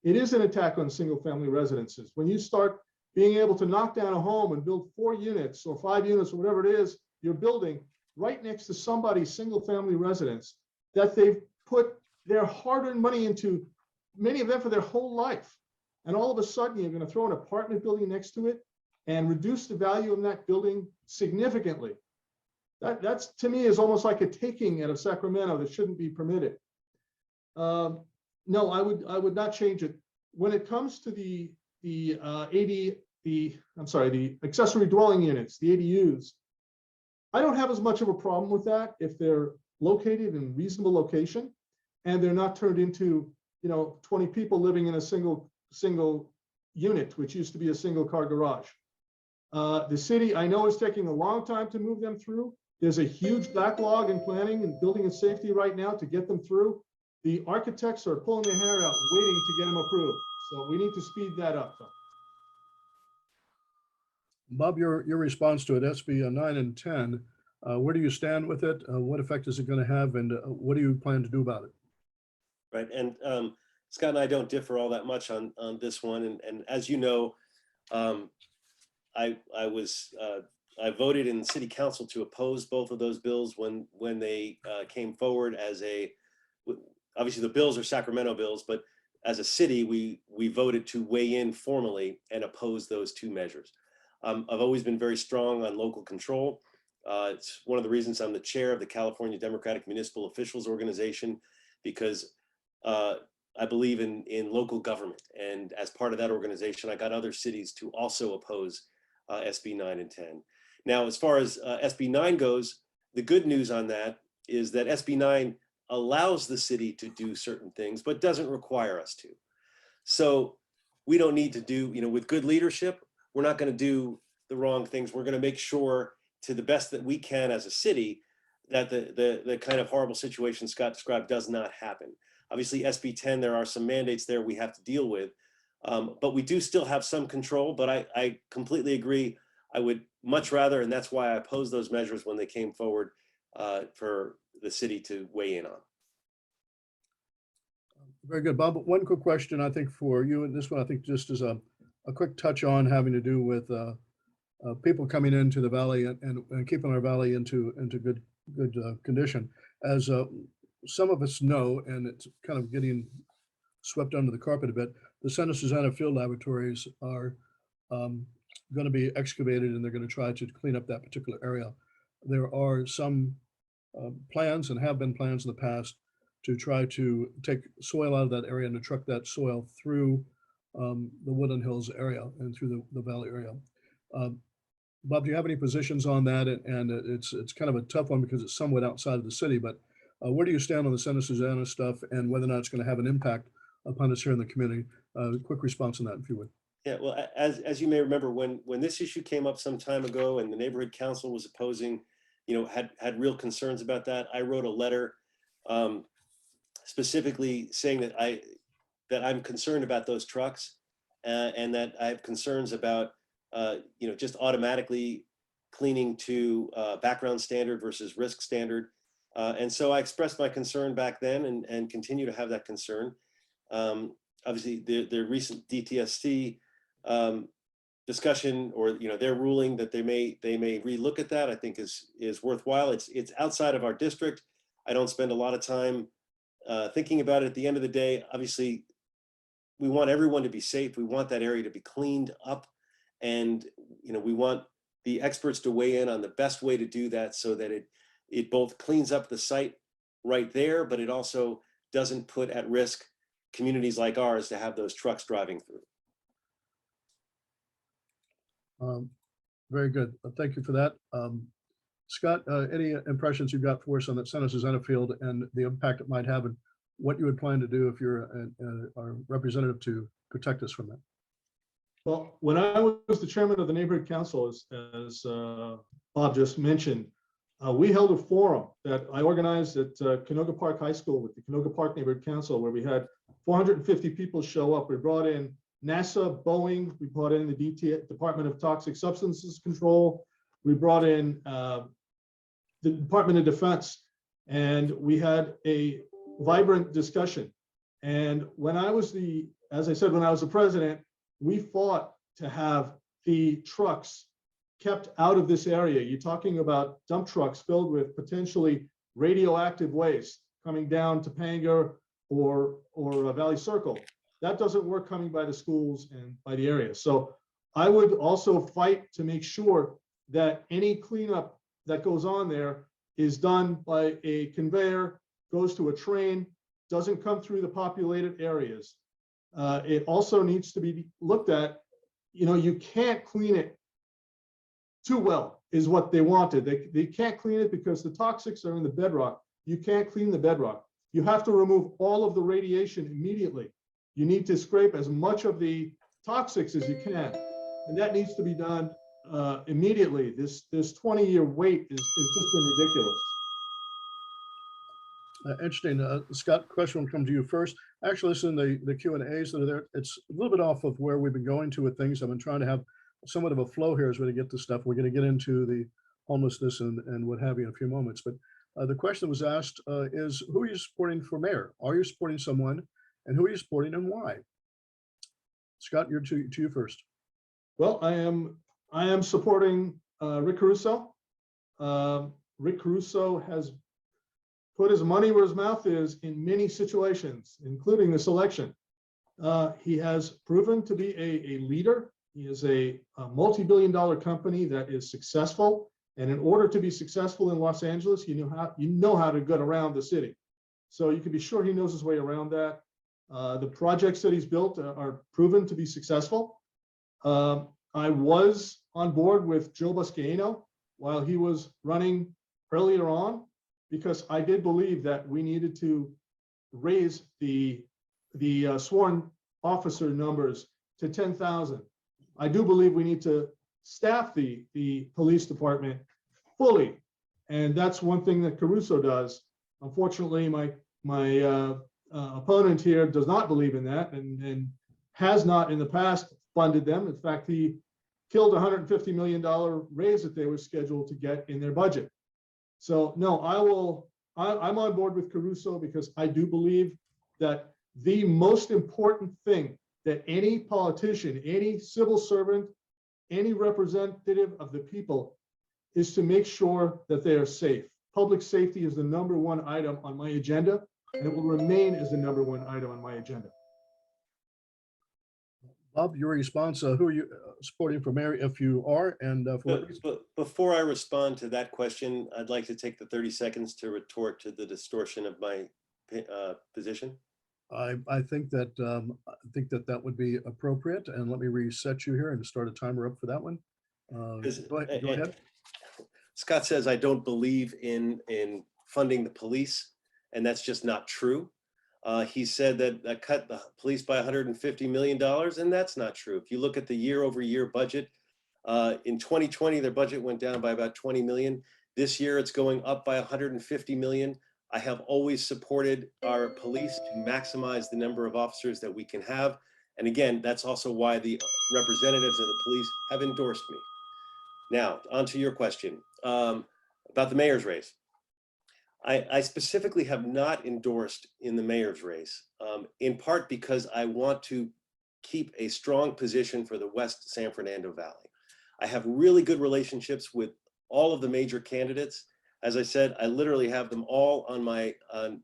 It is an attack on single family residences. When you start being able to knock down a home and build 4 units or 5 units or whatever it is you're building right next to somebody's single family residence that they've put their hard-earned money into, many of them for their whole life. And all of a sudden you're going to throw an apartment building next to it and reduce the value of that building significantly. That's, to me, is almost like a taking out of Sacramento that shouldn't be permitted. No, I would not change it. When it comes to the accessory dwelling units, the ADUs, I don't have as much of a problem with that if they're located in reasonable location and they're not turned into, 20 people living in a single unit, which used to be a single car garage. The city, I know, is taking a long time to move them through. There's a huge backlog in planning and building and safety right now to get them through. The architects are pulling their hair out, waiting to get them approved. So we need to speed that up, though. Bob, your response to it, SB 9 and 10, where do you stand with it? What effect is it going to have, and what do you plan to do about it? Right, and Scott and I don't differ all that much on this one, and as you know, I voted in city council to oppose both of those bills when they came forward as obviously the bills are Sacramento bills, but as a city, we voted to weigh in formally and oppose those 2 measures. I've always been very strong on local control, It's one of the reasons I'm the chair of the California Democratic Municipal Officials Organization, because I believe in local government. And as part of that organization, I got other cities to also oppose SB 9 and 10. Now, as far as SB 9 goes, the good news on that is that SB 9 allows the city to do certain things, but doesn't require us to. So we don't need to do, with good leadership, we're not going to do the wrong things. We're going to make sure, to the best that we can as a city, that the kind of horrible situation Scott described does not happen. Obviously, SB 10, there are some mandates there we have to deal with, but we do still have some control. But I completely agree. I would much rather, and that's why I opposed those measures when they came forward, for the city to weigh in on. Very good, Bob. One quick question, I think, for you, and this one I think just is a quick touch on having to do with people coming into the valley and keeping our valley into good condition. As some of us know, and it's kind of getting swept under the carpet a bit, the Santa Susana Field Laboratories are going to be excavated, and they're going to try to clean up that particular area. There are some plans, and have been plans in the past, to try to take soil out of that area and to truck that soil through the Woodland Hills area and through the valley area. Bob, do you have any positions on that? And it's kind of a tough one because it's somewhat outside of the city, but where do you stand on the Santa Susana stuff and whether or not it's going to have an impact upon us here in the community? Quick response on that, if you would. Yeah, well, as you may remember, when this issue came up some time ago and the neighborhood council was opposing, had real concerns about that, I wrote a letter specifically saying that I'm concerned about those trucks and that I have concerns about just automatically cleaning to background standard versus risk standard. And so I expressed my concern back then and continue to have that concern. Obviously, the recent DTSC discussion, or their ruling that they may relook at that, I think is worthwhile. It's outside of our district. I don't spend a lot of time thinking about it. At the end of the day, obviously, we want everyone to be safe. We want that area to be cleaned up, and we want the experts to weigh in on the best way to do that, so that it both cleans up the site right there, but it also doesn't put at risk communities like ours to have those trucks driving through. Very good. Thank you for that. Scott, any impressions you've got for us on that Santa Susana field and the impact it might have, and what you would plan to do if you're our representative to protect us from that? Well, when I was the chairman of the neighborhood council, as Bob just mentioned, we held a forum that I organized at Canoga Park High School with the Canoga Park Neighborhood Council, where we had 450 people show up. We brought in NASA, Boeing, we brought in the Department of Toxic Substances Control, we brought in the Department of Defense, and we had a vibrant discussion. And when I was as I said, when I was the president, we fought to have the trucks kept out of this area. You're talking about dump trucks filled with potentially radioactive waste coming down Topanga or Valley Circle. That doesn't work coming by the schools and by the area. So I would also fight to make sure that any cleanup that goes on there is done by a conveyor, goes to a train, doesn't come through the populated areas. It also needs to be looked at, you can't clean it too well, is what they wanted. They can't clean it because the toxics are in the bedrock. You can't clean the bedrock. You have to remove all of the radiation immediately. You need to scrape as much of the toxics as you can. And that needs to be done immediately. This 20-year wait is just been ridiculous. Interesting. Scott, question will come to you first. Actually, listen to the Q&As that are there. It's a little bit off of where we've been going to with things. I've been trying to have somewhat of a flow here as we get to stuff. We're going to get into the homelessness and what have you in a few moments. But the question that was asked is, who are you supporting for mayor? Are you supporting someone, and who are you supporting and why? Scott, you're to you first. Well, I am supporting Rick Caruso. Rick Caruso has put his money where his mouth is in many situations, including this election. He has proven to be a leader. He is a multi-billion-dollar company that is successful And in order to be successful in Los Angeles, you know how to get around the city. So you can be sure he knows his way around that. The projects that he's built are proven to be successful. I was on board with Joe Buscaino while he was running earlier on, because I did believe that we needed to raise the sworn officer numbers to 10,000. I do believe we need to staff the police department fully, and that's one thing that Caruso does. Unfortunately, my opponent here does not believe in that, and has not in the past funded them. In fact, he killed $150 million raise that they were scheduled to get in their budget. So no, I'm on board with Caruso, because I do believe that the most important thing that any politician, any civil servant, any representative of the people is to make sure that they are safe. Public safety is the #1 item on my agenda, and it will remain as the #1 item on my agenda. Bob, your response, who are you supporting for mayor if you are, and for what reason? But before I respond to that question, I'd like to take the 30 seconds to retort to the distortion of my position. I think that would be appropriate, and let me reset you here and start a timer up for that one. Go ahead. Scott says I don't believe in funding the police, and that's just not true. He said that I cut the police by $150 million, and that's not true. If you look at the year-over-year budget, in 2020, their budget went down by about 20 million. This year, it's going up by 150 million. I have always supported our police to maximize the number of officers that we can have. And again, that's also why the representatives of the police have endorsed me. Now, on to your question about the mayor's race. I specifically have not endorsed in the mayor's race, in part because I want to keep a strong position for the West San Fernando Valley. I have really good relationships with all of the major candidates. As I said, I literally have them all on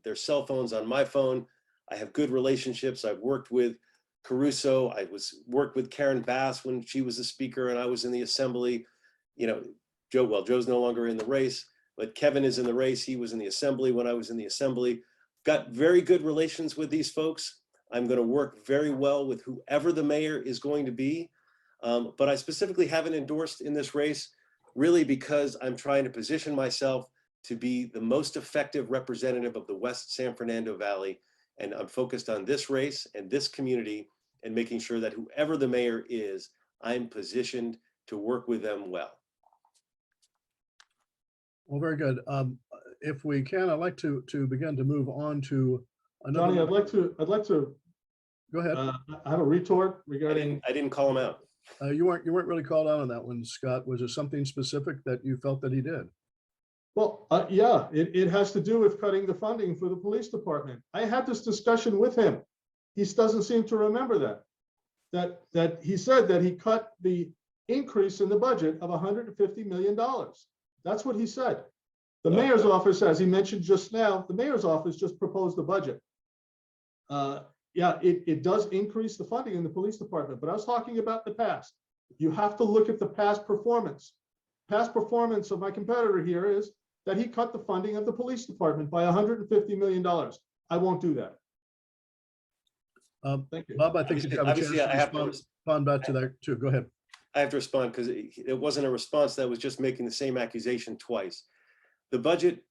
their cell phones on my phone. I have good relationships. I've worked with Caruso. I worked with Karen Bass when she was the speaker and I was in the assembly. You know, Joe's no longer in the race, but Kevin is in the race. He was in the assembly when I was in the assembly. Got very good relations with these folks. I'm going to work very well with whoever the mayor is going to be. But I specifically haven't endorsed in this race, really because I'm trying to position myself to be the most effective representative of the West San Fernando Valley. And I'm focused on this race and this community and making sure that whoever the mayor is, I'm positioned to work with them well. Well, very good. If we can, I'd like to begin to move on to another. Johnny, I'd like to Go ahead. I have a retort regarding. I didn't call him out. You weren't really called out on that one, Scott. Was there something specific that you felt that he did? Well, yeah, it has to do with cutting the funding for the police department. I had this discussion with him. He doesn't seem to remember that he said that he cut the increase in the budget of $150 million. That's what he said. The mayor's office, as he mentioned just now, the mayor's office just proposed the budget. Yeah, it does increase the funding in the police department, but I was talking about the past. You have to look at the past performance. Past performance of my competitor here is that he cut the funding of the police department by $150 million. I won't do that. Thank you. Bob, I think you have a chance to respond back to that too. Go ahead. I have to respond because it wasn't a response. That was just making the same accusation twice. The budget,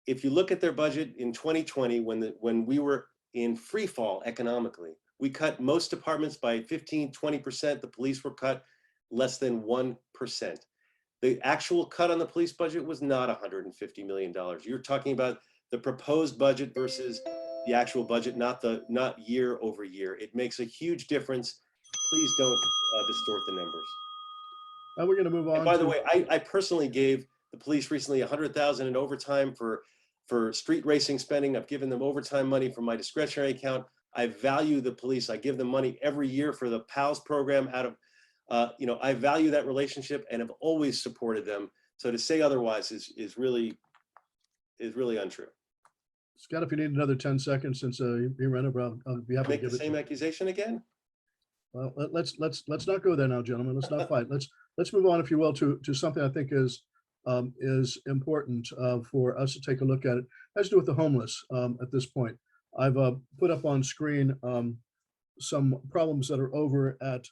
if you look at their budget in 2020, when we were in free fall economically, we cut most departments by 15, 20%. The police were cut less than 1%. The actual cut on the police budget was not $150 million. You're talking about the proposed budget versus the actual budget, not year over year. It makes a huge difference. Please don't distort the numbers. Now we're going to move on. And by the way, I personally gave the police recently $100,000 in overtime for street racing spending. I've given them overtime money from my discretionary account. I value the police. I give them money every year for the PALS program out of, I value that relationship and have always supported them. So to say otherwise is really untrue. Scott, if you need another 10 seconds since you ran over, I'll be happy to Make give the it same accusation again? Well, let's not go there now, gentlemen. Let's not fight. Let's move on, if you will, to something I think is is important for us to take a look at. It has to do with the homeless at this point. I've put up on screen some problems that are over at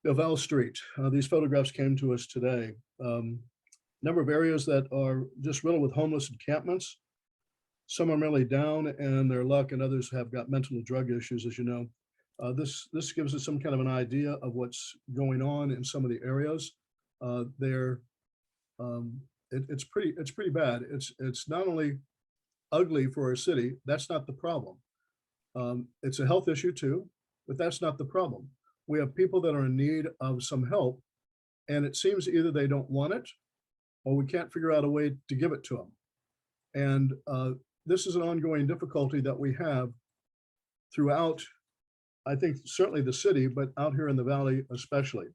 Belleville Street. These photographs came to us today. Number of areas that are just riddled with homeless encampments. Some are merely down in their luck, and others have got mental and drug issues, as you know. This gives us some kind of an idea of what's going on in some of the areas. It's pretty bad. It's not only ugly for our city. That's not the problem. It's a health issue too, but that's not the problem. We have people that are in need of some help, and it seems either they don't want it or we can't figure out a way to give it to them. And this is an ongoing difficulty that we have throughout, I think, certainly the city, but out here in the valley especially.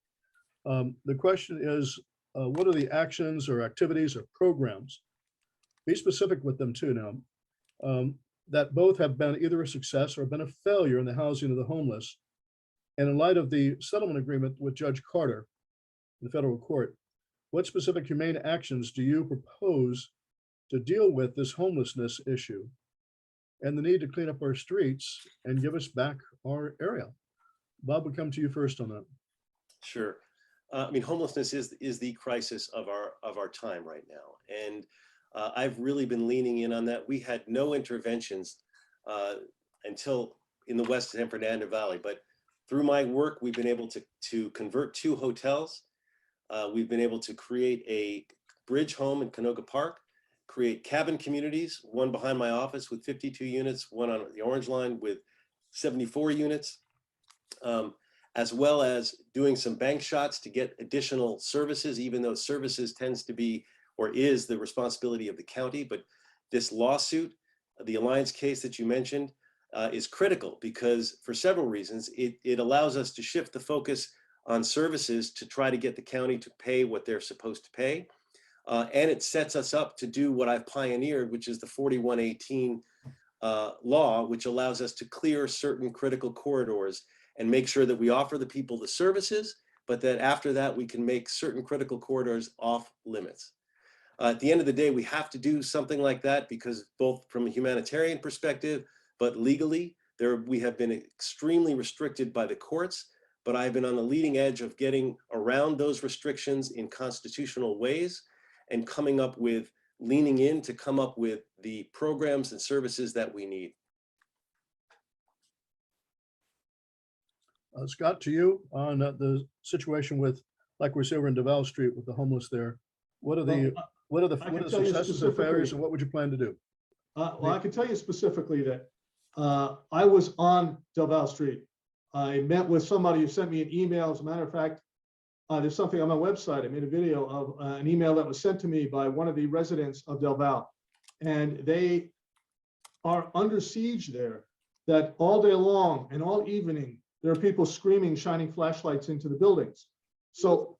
The question is, what are the actions or activities or programs, be specific with them too now, that both have been either a success or been a failure in the housing of the homeless? And in light of the settlement agreement with Judge Carter, in the federal court, what specific humane actions do you propose to deal with this homelessness issue and the need to clean up our streets and give us back our area? Bob, we'll come to you first on that. Sure. I mean, homelessness is the crisis of our time right now. And I've really been leaning in on that. We had no interventions until in the West San Fernando Valley, but through my work, we've been able to convert 2 hotels. We've been able to create a bridge home in Canoga Park, create cabin communities, one behind my office with 52 units, one on the Orange Line with 74 units, as well as doing some bank shots to get additional services, even though services tends to be or is the responsibility of the county. But this lawsuit, the Alliance case that you mentioned, is critical because for several reasons. It allows us to shift the focus on services to try to get the county to pay what they're supposed to pay. And it sets us up to do what I've pioneered, which is the 4118 law, which allows us to clear certain critical corridors and make sure that we offer the people the services, but that after that we can make certain critical corridors off limits. At the end of the day, we have to do something like that because both from a humanitarian perspective, but legally, we have been extremely restricted by the courts, but I've been on the leading edge of getting around those restrictions in constitutional ways and coming up with, leaning in to come up with the programs and services that we need. Scott, to you on the situation with, like we say, over in Duval Street with the homeless there. What are the successes and failures, and what would you plan to do? Well, I can tell you specifically that I was on Duval Street. I met with somebody who sent me an email. As a matter of fact, there's something on my website. I made a video of an email that was sent to me by one of the residents of Del Val. And they are under siege there, that all day long and all evening, there are people screaming, shining flashlights into the buildings. So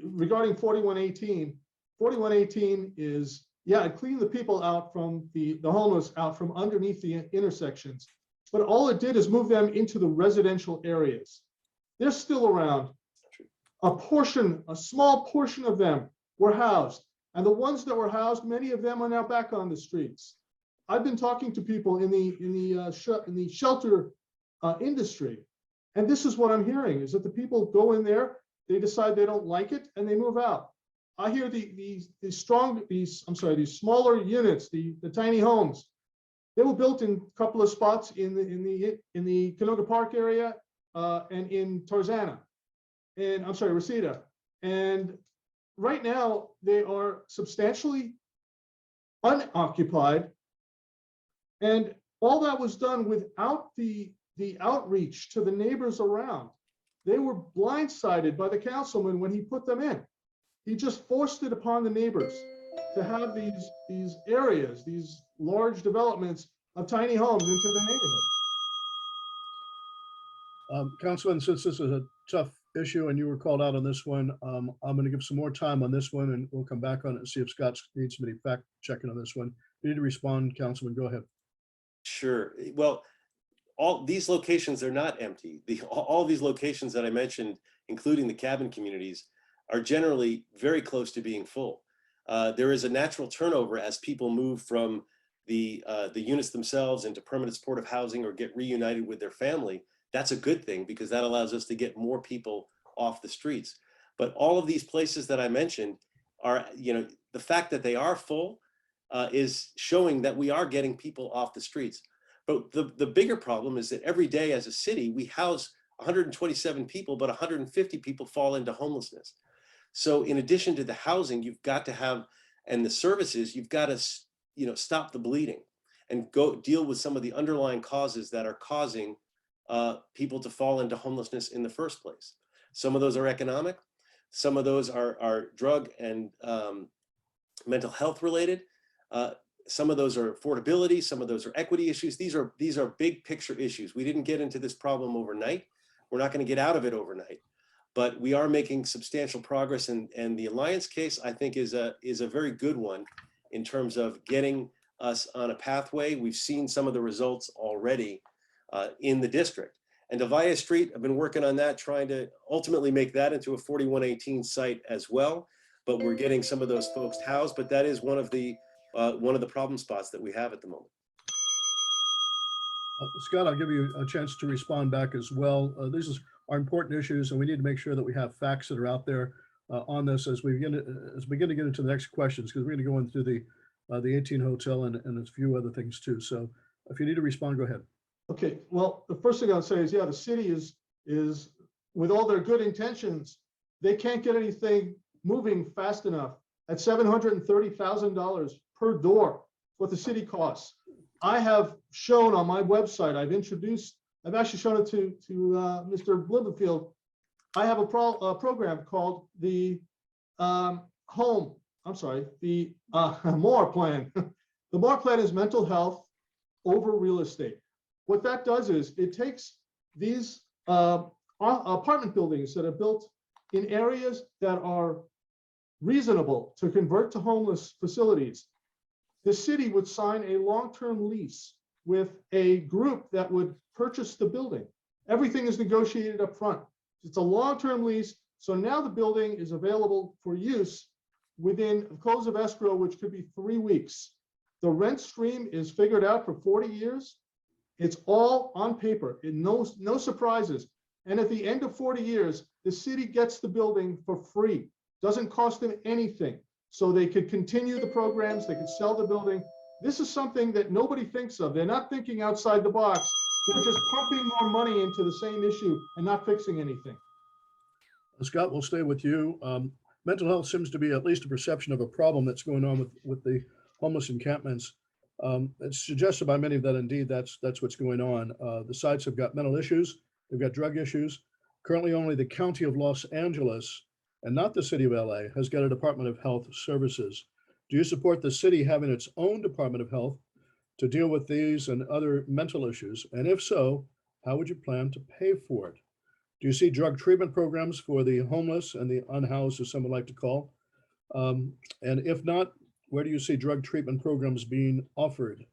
regarding 4118 is, yeah, it cleaned the people out from the homeless out from underneath the intersections. But all it did is move them into the residential areas. They're still around. A small portion of them were housed. And the ones that were housed, many of them are now back on the streets. I've been talking to people in the shelter industry. And this is what I'm hearing, is that the people go in there, they decide they don't like it, and they move out. I hear these smaller units, the tiny homes, they were built in a couple of spots in the Canoga Park area and in Tarzana, and Reseda. And right now they are substantially unoccupied, and all that was done without the outreach to the neighbors around. They were blindsided by the councilman when he put them in. He just forced it upon the neighbors to have these areas, these large developments of tiny homes into the neighborhood. Councilman, since this is a tough issue and you were called out on this one, I'm going to give some more time on this one, and we'll come back on it and see if Scott needs some fact checking on this one. You need to respond, Councilman. Go ahead. Sure. Well, all these locations are not empty. All these locations that I mentioned, including the cabin communities, are generally very close to being full. There is a natural turnover as people move from the units themselves into permanent supportive housing or get reunited with their family. That's a good thing because that allows us to get more people off the streets. But all of these places that I mentioned are, the fact that they are full is showing that we are getting people off the streets. But the bigger problem is that every day as a city, we house 127 people, but 150 people fall into homelessness. So in addition to the housing, you've got to have, and the services, you've got to, stop the bleeding and go deal with some of the underlying causes that are causing people to fall into homelessness in the first place. Some of those are economic. Some of those are drug and mental health related. Some of those are affordability. Some of those are equity issues. These are big picture issues. We didn't get into this problem overnight. We're not going to get out of it overnight, but we are making substantial progress. And the Alliance case, I think, is a very good one in terms of getting us on a pathway. We've seen some of the results already in the district. And Devaya Street, I've been working on that, trying to ultimately make that into a 4118 site as well. But we're getting some of those folks housed. But that is one of the problem spots that we have at the moment. Scott, I'll give you a chance to respond back as well. These are important issues, and we need to make sure that we have facts that are out there on this as we begin to get into the next questions, because we're going to go into the 18 hotel and a few other things too. So if you need to respond, go ahead. Okay, well, the first thing I'll say is, yeah, the city is with all their good intentions, they can't get anything moving fast enough. At $730,000 per door, what the city costs. I have shown on my website, I've actually shown it to Mr. Blumenfield. I have a program called the MORE plan. The MORE plan is mental health over real estate. What that does is it takes these apartment buildings that are built in areas that are reasonable to convert to homeless facilities. The city would sign a long-term lease with a group that would purchase the building. Everything is negotiated up front. It's a long-term lease. So now the building is available for use within the close of escrow, which could be 3 weeks. The rent stream is figured out for 40 years. It's all on paper, no surprises. And at the end of 40 years, the city gets the building for free. Doesn't cost them anything. So they could continue the programs, they could sell the building. This is something that nobody thinks of. They're not thinking outside the box. They're just pumping more money into the same issue and not fixing anything. Scott, we'll stay with you. Mental health seems to be at least a perception of a problem that's going on with the homeless encampments. It's suggested by many that indeed that's what's going on. The sites have got mental issues, they've got drug issues. Currently, only the County of Los Angeles and not the City of LA has got a Department of Health Services. Do you support the city having its own Department of Health to deal with these and other mental issues? And if so, how would you plan to pay for it? Do you see drug treatment programs for the homeless and the unhoused, as some would like to call? And if not, where do you see drug treatment programs being offered?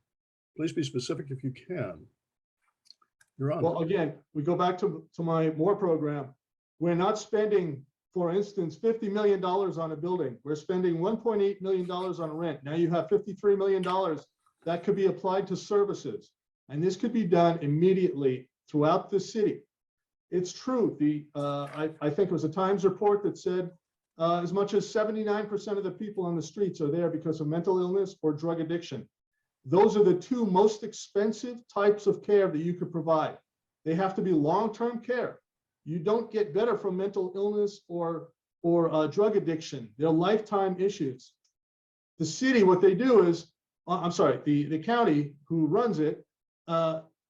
Please be specific if you can. You're on. Well, again, we go back to my MORE program. We're not spending, for instance, $50 million on a building. We're spending $1.8 million on rent. Now you have $53 million that could be applied to services. And this could be done immediately throughout the city. It's true. I think it was a Times report that said as much as 79% of the people on the streets are there because of mental illness or drug addiction. Those are the two most expensive types of care that you could provide. They have to be long-term care. You don't get better from mental illness or drug addiction. They're lifetime issues. The city, what they do is, the county who runs it,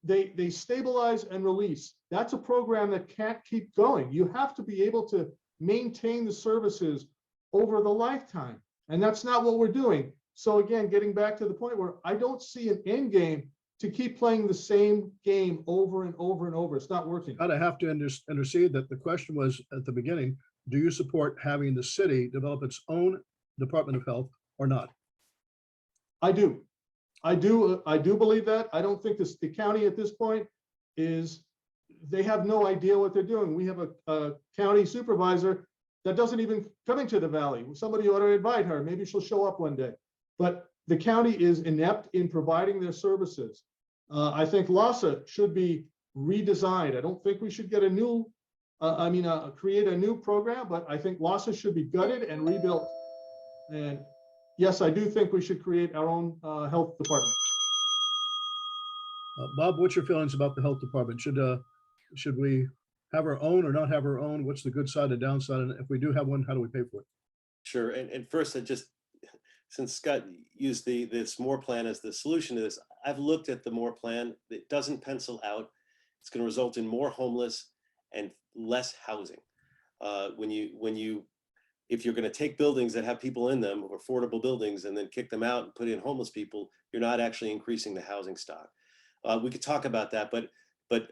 they stabilize and release. That's a program that can't keep going. You have to be able to maintain the services over the lifetime. And that's not what we're doing. So again, getting back to the point where I don't see an end game to keep playing the same game over and over and over. It's not working. I have to intercede that the question was at the beginning, do you support having the city develop its own Department of Health or not? I do. I do believe that. I don't think the county at this point they have no idea what they're doing. We have a county supervisor that doesn't even come into the valley. Somebody ought to invite her. Maybe she'll show up one day. But the county is inept in providing their services. I think LASA should be redesigned. I don't think we should get a new, create a new program, but I think LASA should be gutted and rebuilt. And yes, I do think we should create our own health department. Bob, what's your feelings about the health department? Should we have our own or not have our own? What's the good side and downside? And if we do have one, how do we pay for it? Sure. And first, since Scott used this Moore plan as the solution to this, I've looked at the Moore plan. It doesn't pencil out. It's going to result in more homeless and less housing. If you're going to take buildings that have people in them, or affordable buildings, and then kick them out and put in homeless people, you're not actually increasing the housing stock. We could talk about that, but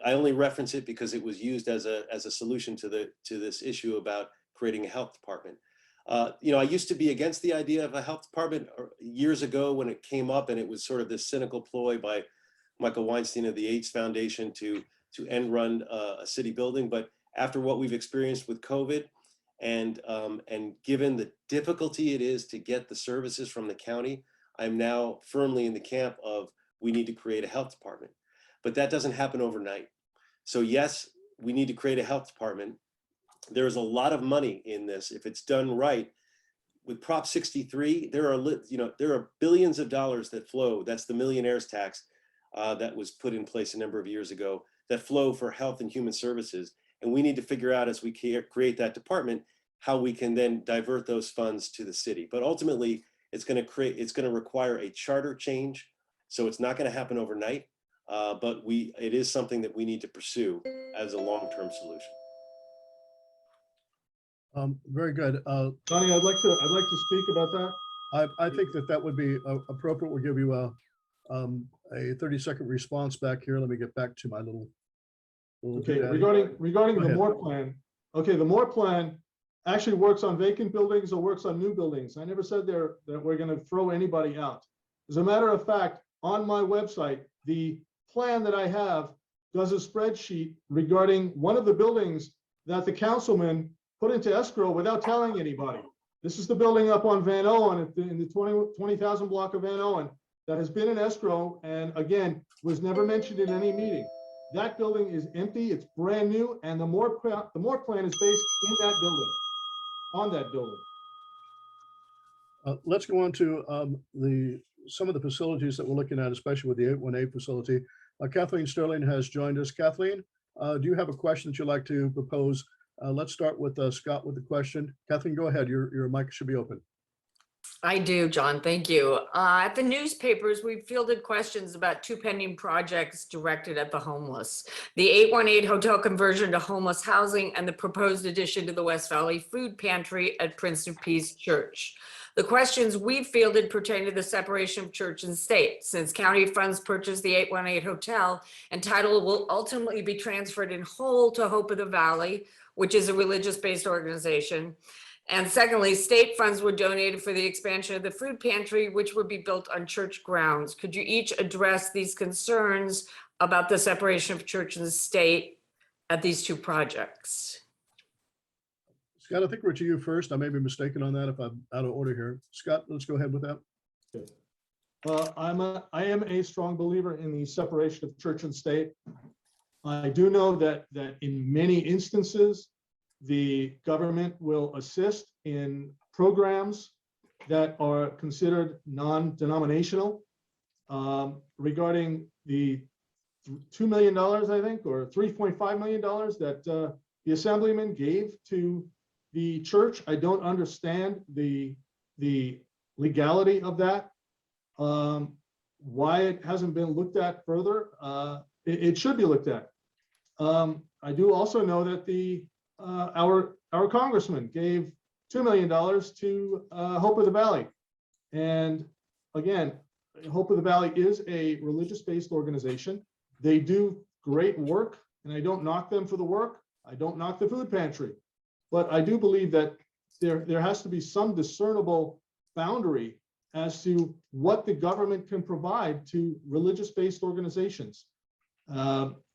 I only reference it because it was used as a solution to this issue about creating a health department. I used to be against the idea of a health department years ago when it came up, and it was sort of this cynical ploy by Michael Weinstein of the AIDS Foundation to end run a city building. But after what we've experienced with COVID, and given the difficulty it is to get the services from the county, I'm now firmly in the camp of we need to create a health department. But that doesn't happen overnight. So yes, we need to create a health department. There is a lot of money in this if it's done right. With Prop 63, there are billions of dollars that flow. That's the millionaire's tax that was put in place a number of years ago that flow for health and human services. And we need to figure out, as we create that department, how we can then divert those funds to the city. But ultimately, it's going to require a charter change. So it's not going to happen overnight, but it is something that we need to pursue as a long-term solution. Very good. Donnie, I'd like to speak about that. I think that would be appropriate. We'll give you a 30-second response back here. Let me get back to my little Okay, doodad. regarding Go the ahead. Moore plan. Okay, the Moore plan actually works on vacant buildings or works on new buildings. I never said that we're going to throw anybody out. As a matter of fact, on my website, the plan that I have does a spreadsheet regarding one of the buildings that the councilman put into escrow without telling anybody. This is the building up on Van Owen in the 20,000 block of Van Owen that has been in escrow and again was never mentioned in any meeting. That building is empty, it's brand new, and the Moore plan is based in that building, on that building. Let's go on to some of the facilities that we're looking at, especially with the 818 facility. Kathleen Sterling has joined us. Kathleen, do you have a question that you'd like to propose? Let's start with Scott with the question. Kathleen, go ahead. Your mic should be open. I do, John. Thank you. At the newspapers, we fielded questions about two pending projects directed at the homeless. The 818 hotel conversion to homeless housing and the proposed addition to the West Valley Food Pantry at Prince of Peace Church. The questions we fielded pertain to the separation of church and state. Since county funds purchased the 818 hotel and title will ultimately be transferred in whole to Hope of the Valley, which is a religious-based organization. And secondly, state funds were donated for the expansion of the food pantry, which would be built on church grounds. Could you each address these concerns about the separation of church and state at these two projects? Scott, I think we're to you first. I may be mistaken on that if I'm out of order here. Scott, let's go ahead with that. I am a strong believer in the separation of church and state. I do know that in many instances, the government will assist in programs that are considered non-denominational. Regarding the $2 million, I think, or $3.5 million that the assemblyman gave to the church, I don't understand the legality of that. Why it hasn't been looked at further, it should be looked at. I do also know that our congressman gave $2 million to Hope of the Valley. And again, Hope of the Valley is a religious-based organization. They do great work, and I don't knock them for the work. I don't knock the food pantry. But I do believe that there has to be some discernible boundary as to what the government can provide to religious-based organizations.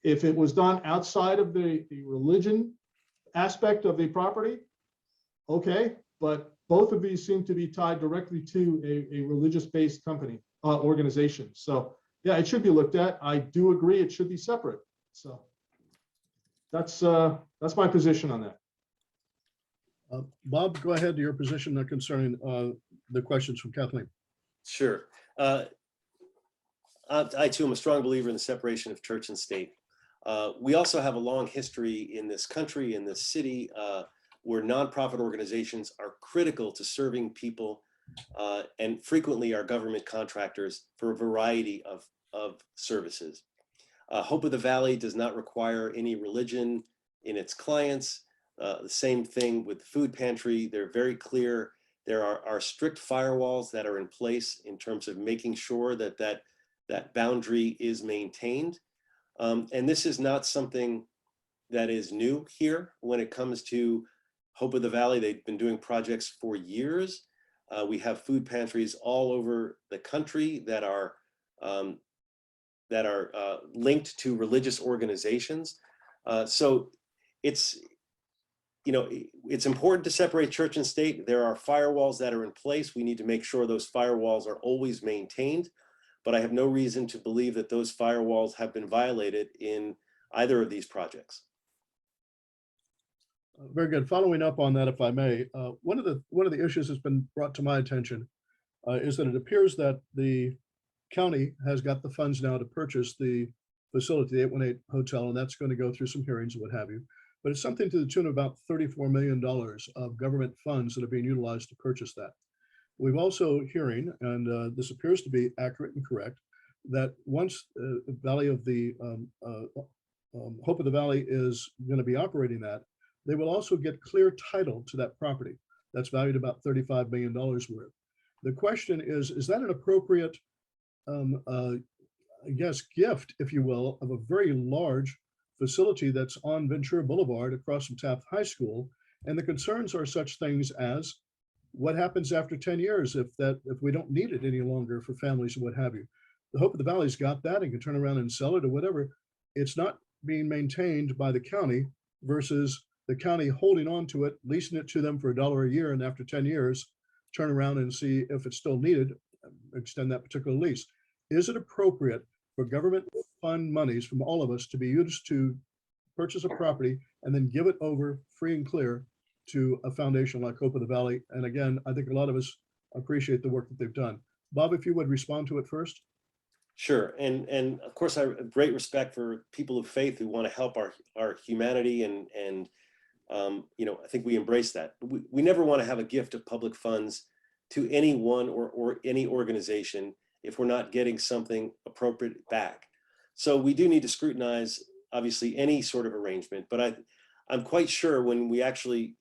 If it was done outside of the religion aspect of the property, okay, but both of these seem to be tied directly to a religious-based company, organization. So yeah, it should be looked at. I do agree it should be separate. So that's my position on that. Bob, go ahead to your position concerning the questions from Kathleen. Sure. I too am a strong believer in the separation of church and state. We also have a long history in this country, in this city, where nonprofit organizations are critical to serving people and frequently are government contractors for a variety of services. Hope of the Valley does not require any religion in its clients. The same thing with the food pantry. They're very clear. There are strict firewalls that are in place in terms of making sure that that boundary is maintained. And this is not something that is new here when it comes to Hope of the Valley. They've been doing projects for years. We have food pantries all over the country that are linked to religious organizations. So it's, you know, it's important to separate church and state. There are firewalls that are in place. We need to make sure those firewalls are always maintained, but I have no reason to believe that those firewalls have been violated in either of these projects. Very good. Following up on that, if I may, one of the issues that's been brought to my attention is that it appears that the county has got the funds now to purchase the facility, the 818 hotel, and that's going to go through some hearings and what have you. But it's something to the tune of about $34 million of government funds that are being utilized to purchase that. We've also hearing, and this appears to be accurate and correct, that once the Valley of the Hope of the Valley is going to be operating that, they will also get clear title to that property. That's valued about $35 million worth. The question is that an appropriate, I guess, gift, if you will, of a very large facility that's on Ventura Boulevard across from Taft High School? And the concerns are such things as what happens after 10 years if we don't need it any longer for families and what have you. The Hope of the Valley's got that and can turn around and sell it or whatever. It's not being maintained by the county versus the county holding on to it, leasing it to them for $1 a year, and after 10 years, turn around and see if it's still needed, extend that particular lease. Is it appropriate for government fund monies from all of us to be used to purchase a property and then give it over free and clear to a foundation like Hope of the Valley? And again, I think a lot of us appreciate the work that they've done. Bob, if you would respond to it first. Sure, and of course I have great respect for people of faith who want to help our humanity, and you know, I think we embrace that. We never want to have a gift of public funds to anyone or any organization if we're not getting something appropriate back. So we do need to scrutinize, obviously, any sort of arrangement, but I'm quite sure when we actually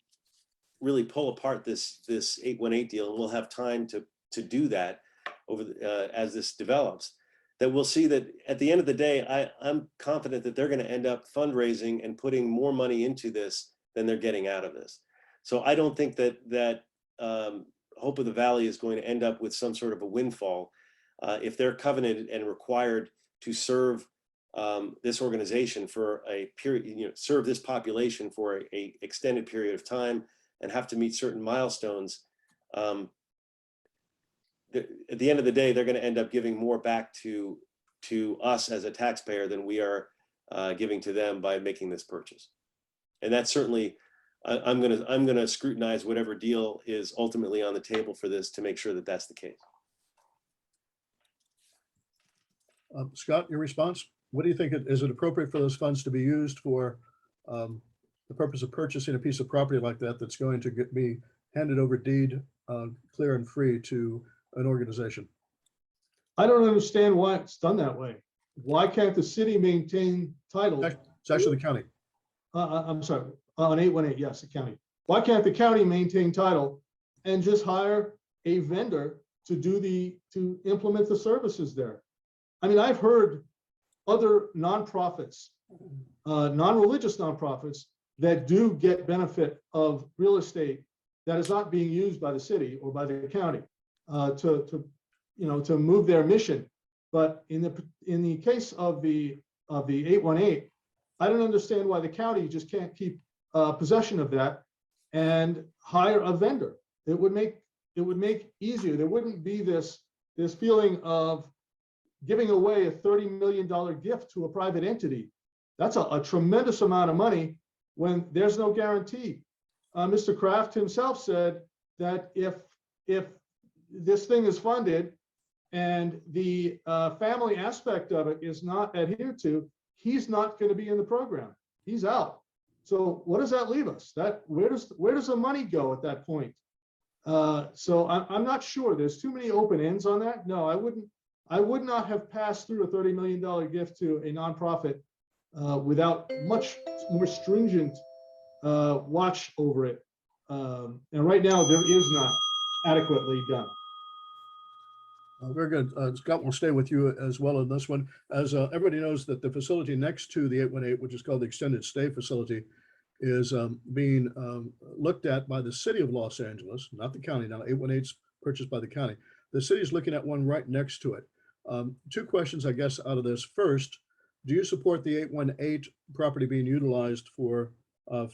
really pull apart this 818 deal, and we'll have time to do that over as this develops, that we'll see that at the end of the day, I'm confident that they're going to end up fundraising and putting more money into this than they're getting out of this. So I don't think that Hope of the Valley is going to end up with some sort of a windfall if they're covenanted and required to serve this organization for a period, you know, serve this population for a extended period of time and have to meet certain milestones. At the end of the day, they're going to end up giving more back to us as a taxpayer than we are giving to them by making this purchase. And that's certainly, I'm gonna scrutinize whatever deal is ultimately on the table for this to make sure that that's the case. Scott, your response? What do you think? Is it appropriate for those funds to be used for the purpose of purchasing a piece of property like that that's going to be handed over deed clear and free to an organization? I don't understand why it's done that way. Why can't the city maintain title? It's actually the county. I'm sorry, on 818, yes, the county. Why can't the county maintain title and just hire a vendor to implement the services there? I mean, I've heard other nonprofits, non-religious nonprofits that do get benefit of real estate that is not being used by the city or by the county to move their mission. But in the case of the 818, I don't understand why the county just can't keep possession of that and hire a vendor. It would make easier. There wouldn't be this feeling of giving away a $30 million gift to a private entity. That's a tremendous amount of money when there's no guarantee. Mr. Kraft himself said that if this thing is funded and the family aspect of it is not adhered to, he's not going to be in the program. He's out. So what does that leave us? Where does the money go at that point? So I'm not sure. There's too many open ends on that. No, I would not have passed through a $30 million gift to a nonprofit without much more stringent watch over it. And right now there is not adequately done. Very good. Scott, we'll stay with you as well on this one. As everybody knows that the facility next to the 818, which is called the Extended Stay Facility, is being looked at by the city of Los Angeles, not the county. Now, 818's purchased by the county. The city is looking at one right next to it. Two questions, I guess, out of this. First, do you support the 818 property being utilized for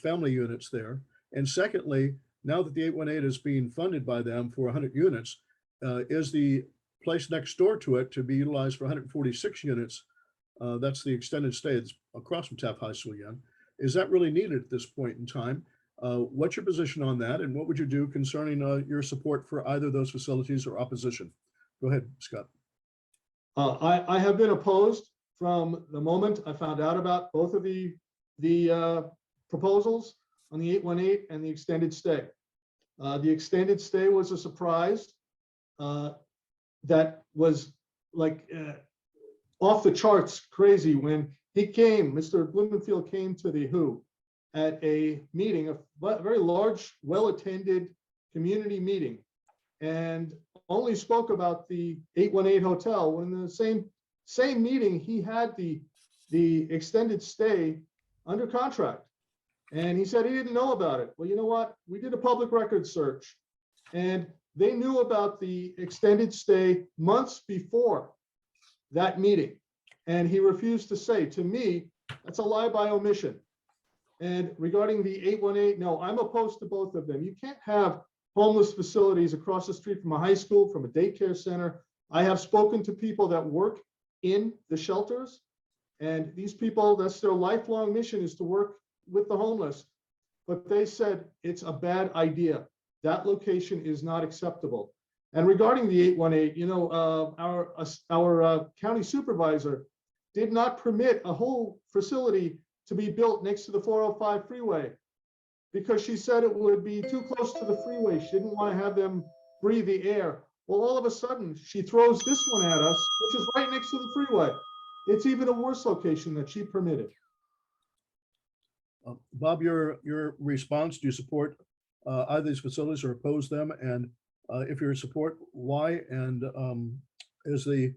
family units there? And secondly, now that the 818 is being funded by them for 100 units, is the place next door to it to be utilized for 146 units? That's the extended stay. It's across from Taft High School again. Is that really needed at this point in time? What's your position on that? And what would you do concerning your support for either of those facilities or opposition? Go ahead, Scott. I have been opposed from the moment I found out about both of the proposals on the 818 and the extended stay. The extended stay was a surprise. That was like off the charts crazy when he came, Mr. Blumenfield came to the WHO at a meeting, a very large, well-attended community meeting, and only spoke about the 818 hotel when in the same meeting he had the extended stay under contract. And he said he didn't know about it. Well, you know what? We did a public records search and they knew about the extended stay months before that meeting. And he refused to say. To me, that's a lie by omission. And regarding the 818, no, I'm opposed to both of them. You can't have homeless facilities across the street from a high school, from a daycare center. I have spoken to people that work in the shelters, and these people, that's their lifelong mission, is to work with the homeless. But they said it's a bad idea. That location is not acceptable. And regarding the 818, you know, our county supervisor did not permit a whole facility to be built next to the 405 freeway because she said it would be too close to the freeway. She didn't want to have them breathe the air. Well, all of a sudden, she throws this one at us, which is right next to the freeway. It's even a worse location that she permitted. Bob, your response, do you support either of these facilities or oppose them? And if you're in support, why? And is the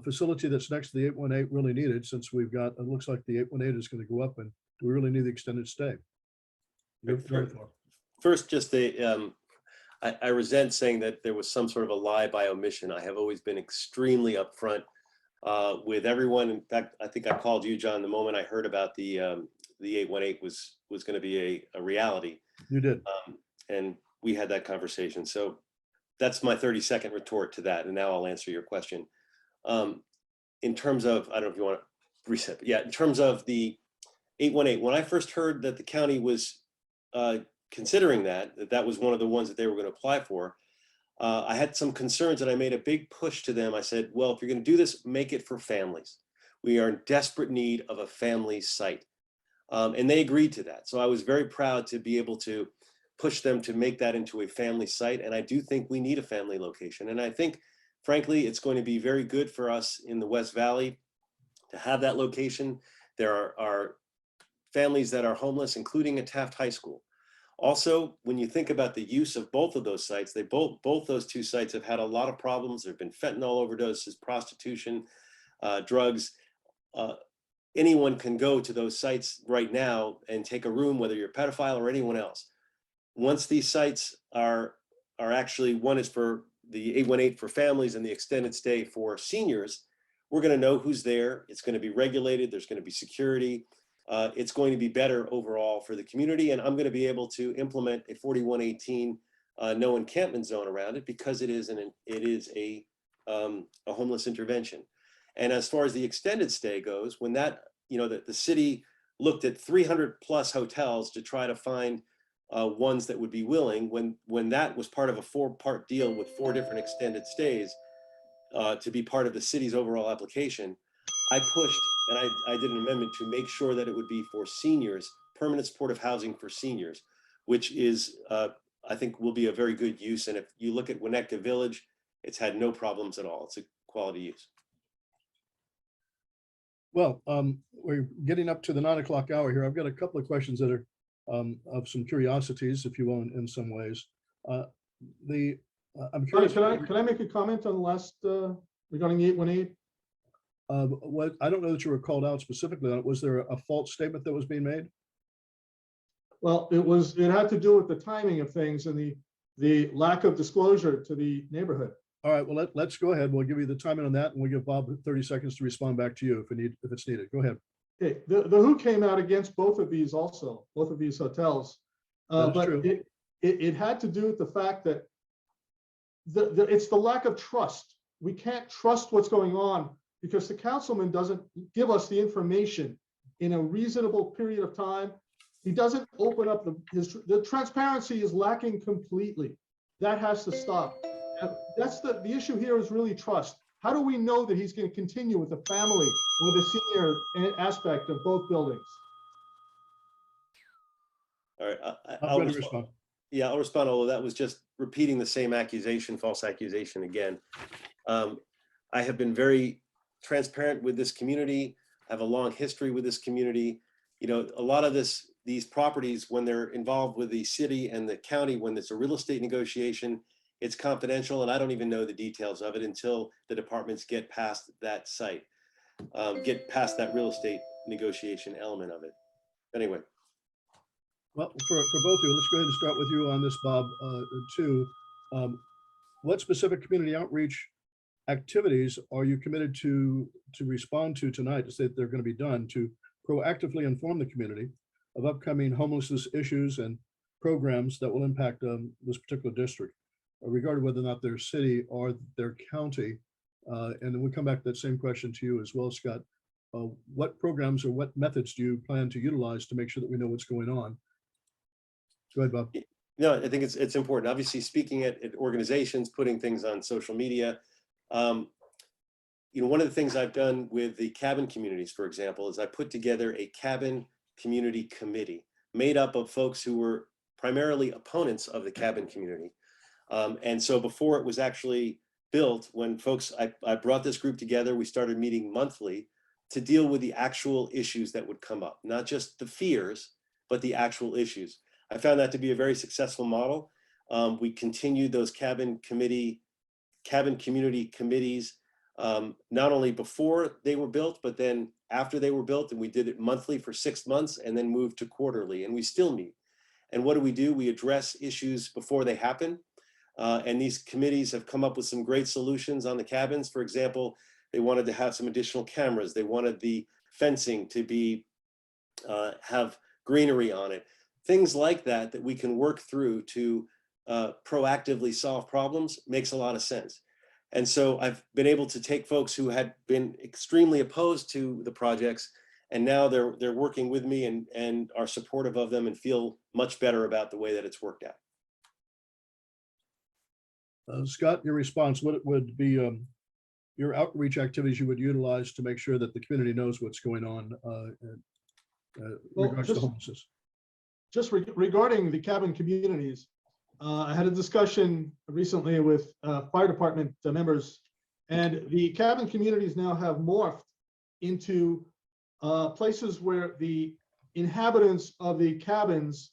facility that's next to the 818 really needed, since we've got, it looks like the 818 is going to go up, and do we really need the extended stay? First, just the, I resent saying that there was some sort of a lie by omission. I have always been extremely upfront with everyone. In fact, I think I called you, John, the moment I heard about the 818 was going to be a reality. You did. And we had that conversation. So that's my 30-second retort to that. And now I'll answer your question. In terms of, I don't know if you want to reset, but yeah, in terms of the 818, when I first heard that the county was considering that was one of the ones that they were going to apply for, I had some concerns and I made a big push to them. I said, well, if you're going to do this, make it for families. We are in desperate need of a family site. And they agreed to that. So I was very proud to be able to push them to make that into a family site. And I do think we need a family location. And I think, frankly, it's going to be very good for us in the West Valley to have that location. There are families that are homeless, including at Taft High School. Also, when you think about the use of both of those sites, both those two sites have had a lot of problems. There have been fentanyl overdoses, prostitution, drugs. Anyone can go to those sites right now and take a room, whether you're a pedophile or anyone else. Once these sites are actually, one is for the 818 for families and the extended stay for seniors, we're going to know who's there. It's going to be regulated. There's going to be security. it's going to be better overall for the community. And I'm going to be able to implement a 4118 no encampment zone around it because it is a homeless intervention. And as far as the extended stay goes, when that, the city looked at 300 plus hotels to try to find ones that would be willing, when that was part of a 4-part deal with 4 different extended stays to be part of the city's overall application, I pushed and I did an amendment to make sure that it would be for seniors, permanent supportive housing for seniors, which is, I think will be a very good use. And if you look at Winnetka Village, it's had no problems at all. It's a quality use. Well, we're getting up to the 9 o'clock hour here. I've got a couple of questions that are of some curiosities, if you will, in some ways. I'm curious. Can I make a comment on the last regarding the 818? What I don't know that you were called out specifically on it. Was there a false statement that was being made? Well, it had to do with the timing of things and the lack of disclosure to the neighborhood. All right, well, let's go ahead. We'll give you the timing on that, and we'll give Bob 30 seconds to respond back to you if it's needed. Go ahead. Okay, the WHO came out against both of these hotels. But true. It had to do with the fact that it's the lack of trust. We can't trust what's going on because the councilman doesn't give us the information in a reasonable period of time. He doesn't open up the transparency is lacking completely. That has to stop. And that's the issue here is really trust. How do we know that he's going to continue with the family, with the senior aspect of both buildings? All right, I'll respond. Yeah, I'll respond, although that was just repeating the same accusation, false accusation again. I have been very transparent with this community. I have a long history with this community. A lot of these properties, when they're involved with the city and the county, when it's a real estate negotiation, it's confidential, and I don't even know the details of it until the departments get past that site, get past that real estate negotiation element of it. Anyway. Well, for both of you, let's go ahead and start with you on this, Bob, too. What specific community outreach activities are you committed to respond to tonight to say that they're going to be done to proactively inform the community of upcoming homelessness issues and programs that will impact this particular district, regarding whether or not their city or their county? And then we'll come back to that same question to you as well, Scott. What programs or what methods do you plan to utilize to make sure that we know what's going on? Go ahead, Bob. No, I think it's important. Obviously, speaking at organizations, putting things on social media. One of the things I've done with the cabin communities, for example, is I put together a cabin community committee made up of folks who were primarily opponents of the cabin community. And so before it was actually built, when I brought this group together, we started meeting monthly to deal with the actual issues that would come up, not just the fears, but the actual issues. I found that to be a very successful model. We continued those cabin community committees, not only before they were built, but then after they were built, and we did it monthly for 6 months and then moved to quarterly, and we still meet. And what do? We address issues before they happen. And these committees have come up with some great solutions on the cabins. For example, they wanted to have some additional cameras. They wanted the fencing to be have greenery on it. Things like that we can work through to proactively solve problems makes a lot of sense. And so I've been able to take folks who had been extremely opposed to the projects, and now they're working with me and are supportive of them and feel much better about the way that it's worked out. Scott, your response, what would be your outreach activities you would utilize to make sure that the community knows what's going on in regards to homelessness? Just regarding the cabin communities, I had a discussion recently with fire department members, and the cabin communities now have morphed into places where the inhabitants of the cabins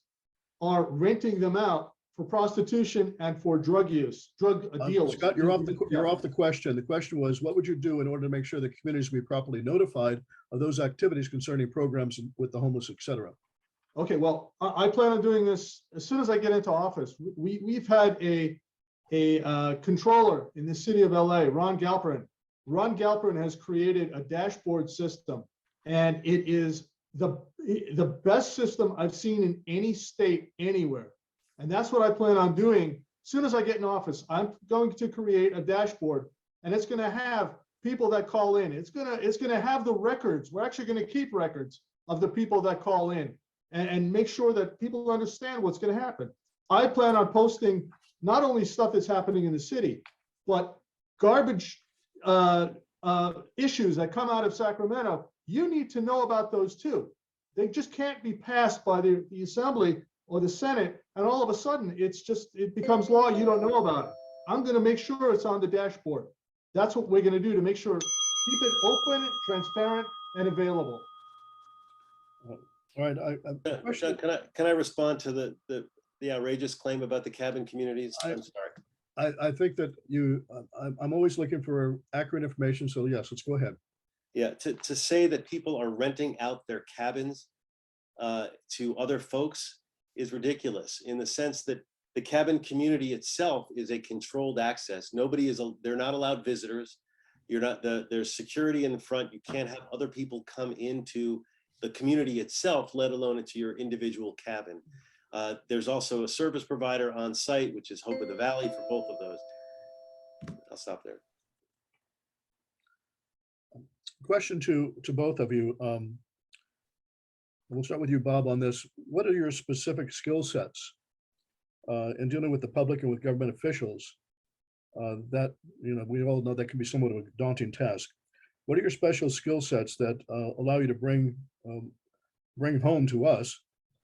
are renting them out for prostitution and for drug use, drug deals. Scott, you're off the question. The question was, what would you do in order to make sure the communities be properly notified of those activities concerning programs with the homeless, et cetera? Okay, well, I plan on doing this as soon as I get into office. We've had a controller in the city of LA, Ron Galperin. Ron Galperin has created a dashboard system, and it is the best system I've seen in any state anywhere. And that's what I plan on doing. As soon as I get in office, I'm going to create a dashboard, and it's going to have people that call in. It's going to have the records. We're actually going to keep records of the people that call in and make sure that people understand what's going to happen. I plan on posting not only stuff that's happening in the city, but garbage issues that come out of Sacramento. You need to know about those too. They just can't be passed by the assembly or the Senate, and all of a sudden it becomes law. You don't know about it. I'm going to make sure it's on the dashboard. That's what we're going to do to make sure, keep it open, transparent, and available. All right. Sean, can I respond to the outrageous claim about the cabin communities? I'm sorry. I think that I'm always looking for accurate information. So yes, let's go ahead. Yeah, to say that people are renting out their cabins to other folks is ridiculous, in the sense that the cabin community itself is a controlled access. They're not allowed visitors. There's security in the front. You can't have other people come into the community itself, let alone into your individual cabin. There's also a service provider on site, which is Hope of the Valley, for both of those. I'll stop there. Question to both of you. We'll start with you, Bob, on this. What are your specific skill sets in dealing with the public and with government officials? That, we all know that can be somewhat of a daunting task. What are your special skill sets that allow you to bring home to us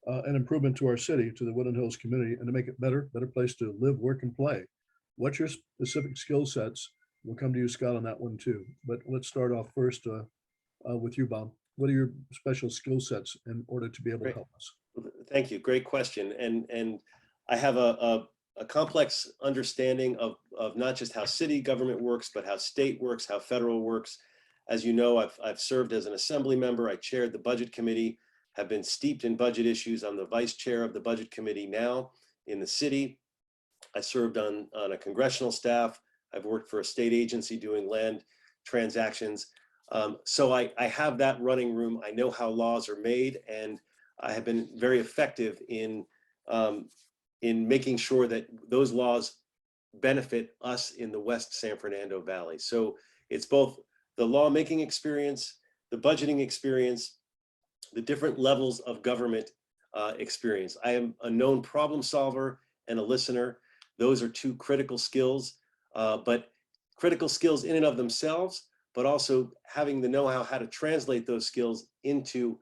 an improvement to our city, to the Woodland Hills community, and to make it better place to live, work, and play? What's your specific skill sets? We'll come to you, Scott, on that one too. But let's start off first with you, Bob. What are your special skill sets in order to be able to help us? Thank you. Great question. And I have a complex understanding of not just how city government works, but how state works, how federal works. As you know, I've served as an assembly member. I chaired the budget committee, have been steeped in budget issues. I'm the vice chair of the budget committee now in the city. I served on a congressional staff. I've worked for a state agency doing land transactions. So I have that running room. I know how laws are made, and I have been very effective in making sure that those laws benefit us in the West San Fernando Valley. So it's both the lawmaking experience, the budgeting experience, the different levels of government experience. I am a known problem solver and a listener. Those are two critical skills, but critical skills in and of themselves, but also having the know-how how to translate those skills into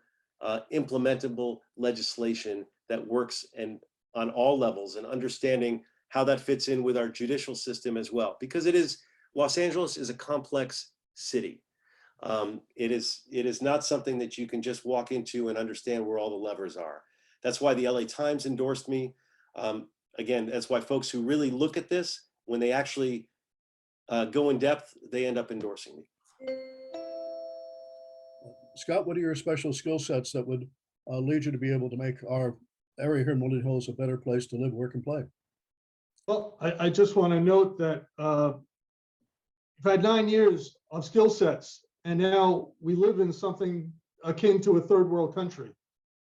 implementable legislation that works and on all levels, and understanding how that fits in with our judicial system as well. Because Los Angeles is a complex city. It is not something that you can just walk into and understand where all the levers are. That's why the LA Times endorsed me. Again, that's why folks who really look at this, when they actually go in depth, they end up endorsing me. Scott, what are your special skill sets that would lead you to be able to make our area here in Woodland Hills a better place to live, work, and play? Well, I just want to note that I've had 9 years of skill sets, and now we live in something akin to a third world country.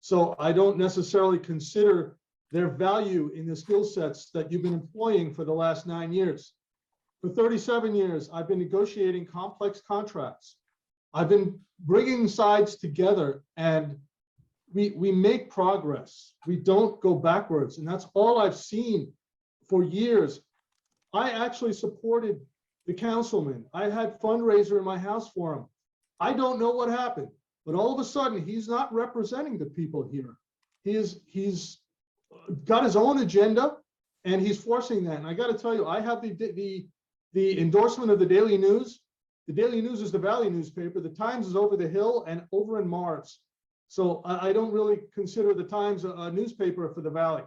So I don't necessarily consider their value in the skill sets that you've been employing for the last 9 years. For 37 years, I've been negotiating complex contracts. I've been bringing sides together, and we make progress. We don't go backwards, and that's all I've seen for years. I actually supported the councilman. I had fundraiser in my house for him. I don't know what happened, but all of a sudden he's not representing the people here. He's got his own agenda, and he's forcing that. And I got to tell you, I have the endorsement of the Daily News. The Daily News is the Valley newspaper. The Times is over the hill and over in Mars. So I don't really consider the Times a newspaper for the Valley.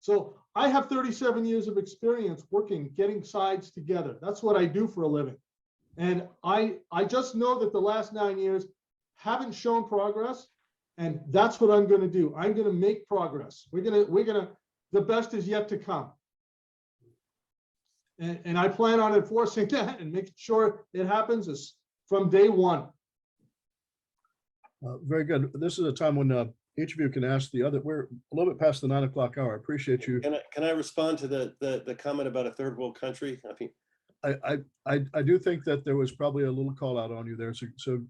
So I have 37 years of experience working, getting sides together. That's what I do for a living. And I just know that the last 9 years haven't shown progress, and that's what I'm going to do. I'm going to make progress. The best is yet to come. And I plan on enforcing that and making sure it happens from day one. Very good. This is a time when each of you can ask the other. We're a little bit past the 9 o'clock hour. I appreciate you. Can I respond to the comment about a third world country? I mean, I do think that there was probably a little call out on you there. So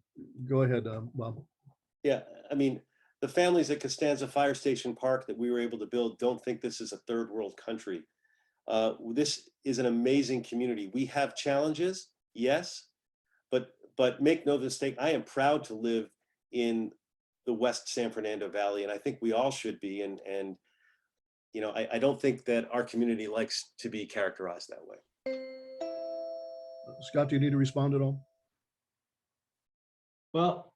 go ahead, Bob. yeah, I mean, the families at Costanza Fire Station Park that we were able to build don't think this is a third world country. This is an amazing community. We have challenges, yes, but make no mistake, I am proud to live in the West San Fernando Valley, and I think we all should be. And you know, I don't think that our community likes to be characterized that way. Scott, do you need to respond at all? Well,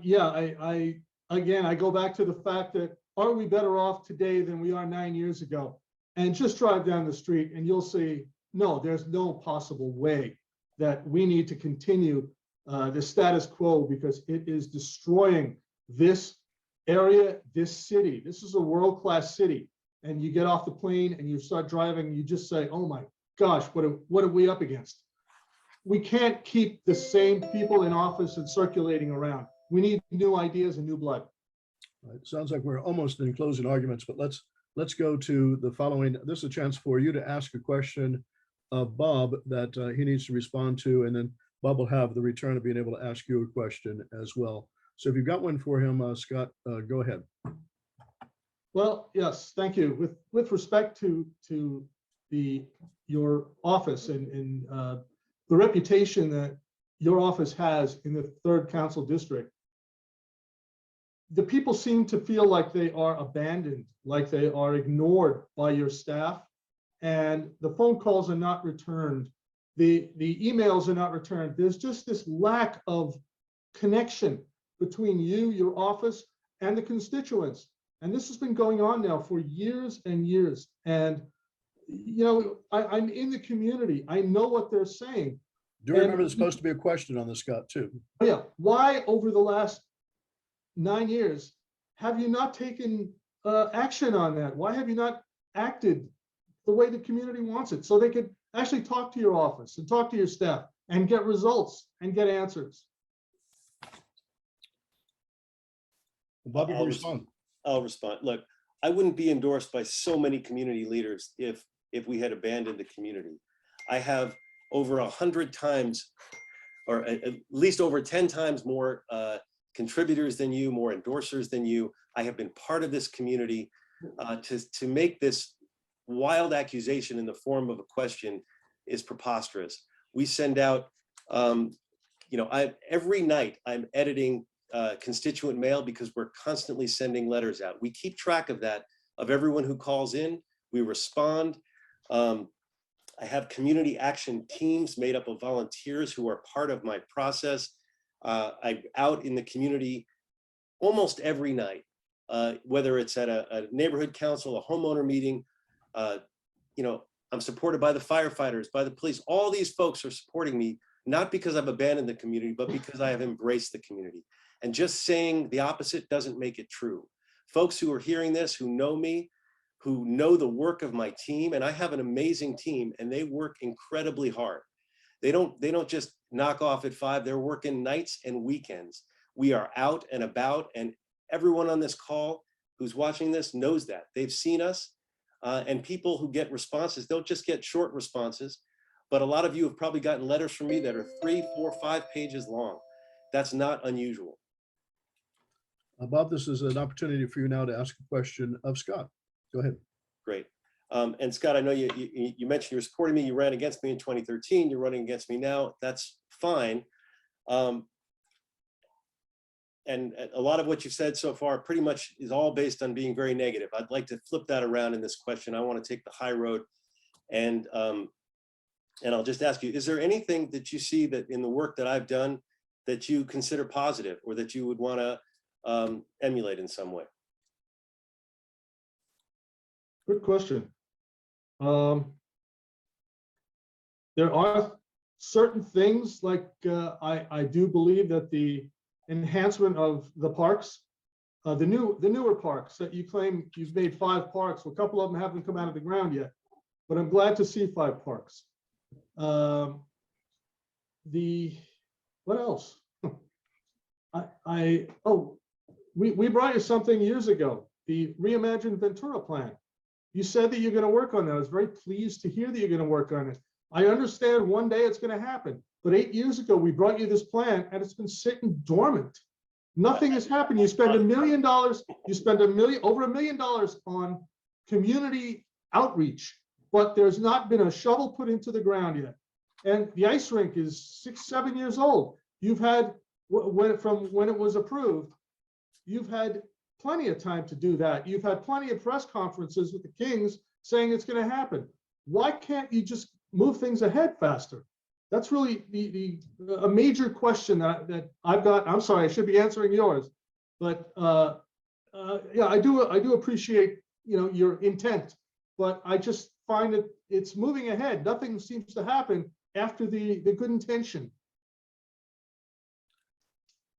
yeah, I go back to the fact that are we better off today than we are 9 years ago? And just drive down the street and you'll see, no, there's no possible way that we need to continue the status quo, because it is destroying this area, this city. This is a world-class city. And you get off the plane and you start driving, and you just say, oh my gosh, what are we up against? We can't keep the same people in office and circulating around. We need new ideas and new blood. It sounds like we're almost in closing arguments, but let's go to the following. This is a chance for you to ask a question of Bob that he needs to respond to, and then Bob will have the return of being able to ask you a question as well. So if you've got one for him, Scott, go ahead. Well, yes, thank you. With respect to your office and the reputation that your office has in the 3rd Council District, the people seem to feel like they are abandoned, like they are ignored by your staff, and the phone calls are not returned. The emails are not returned. There's just this lack of connection between you, your office, and the constituents. And this has been going on now for years and years. And, you know, I'm in the community. I know what they're saying. Do you remember there's supposed to be a question on this, Scott, too? Yeah. Why over the last 9 years have you not taken action on that? Why have you not acted the way the community wants it, so they could actually talk to your office and talk to your staff and get results and get answers? Bob, you can respond. I'll respond. Look, I wouldn't be endorsed by so many community leaders if we had abandoned the community. I have over 100 times, or at least over 10 times more contributors than you, more endorsers than you. I have been part of this community. To make this wild accusation in the form of a question is preposterous. We send out, you know, every night I'm editing constituent mail, because we're constantly sending letters out. We keep track of that, of everyone who calls in. We respond. I have community action teams made up of volunteers who are part of my process. I'm out in the community almost every night, whether it's at a neighborhood council, a homeowner meeting. You know, I'm supported by the firefighters, by the police. All these folks are supporting me, not because I've abandoned the community, but because I have embraced the community. And just saying the opposite doesn't make it true. Folks who are hearing this, who know me, who know the work of my team, and I have an amazing team, and they work incredibly hard. They don't just knock off at 5, they're working nights and weekends. We are out and about, and everyone on this call who's watching this knows that. They've seen us, and people who get responses don't just get short responses, but a lot of you have probably gotten letters from me that are 3, 4, 5 pages long. That's not unusual. Bob, this is an opportunity for you now to ask a question of Scott. Go ahead. Great. And Scott, I know you mentioned you're supporting me. You ran against me in 2013. You're running against me now. That's fine. And a lot of what you've said so far pretty much is all based on being very negative. I'd like to flip that around in this question. I want to take the high road, and I'll just ask you, is there anything that you see that in the work that I've done that you consider positive, or that you would want to emulate in some way? Good question. There are certain things, like I do believe that the enhancement of the parks, the newer parks that you claim you've made 5 parks. Well, a couple of them haven't come out of the ground yet, but I'm glad to see 5 parks. What else? We brought you something years ago, the Reimagined Ventura plan. You said that you're going to work on that. I was very pleased to hear that you're going to work on it. I understand one day it's going to happen, but 8 years ago, we brought you this plan and it's been sitting dormant. Nothing has happened. You spend $1 million, you spend over $1 million on community outreach, but there's not been a shovel put into the ground yet. And the ice rink is 6, 7 years old. You've had, from when it was approved, you've had plenty of time to do that. You've had plenty of press conferences with the Kings saying it's going to happen. Why can't you just move things ahead faster? That's really a major question that I've got. I'm sorry, I should be answering yours, but yeah, I do appreciate, you know, your intent, but I just find that it's moving ahead. Nothing seems to happen after the good intention.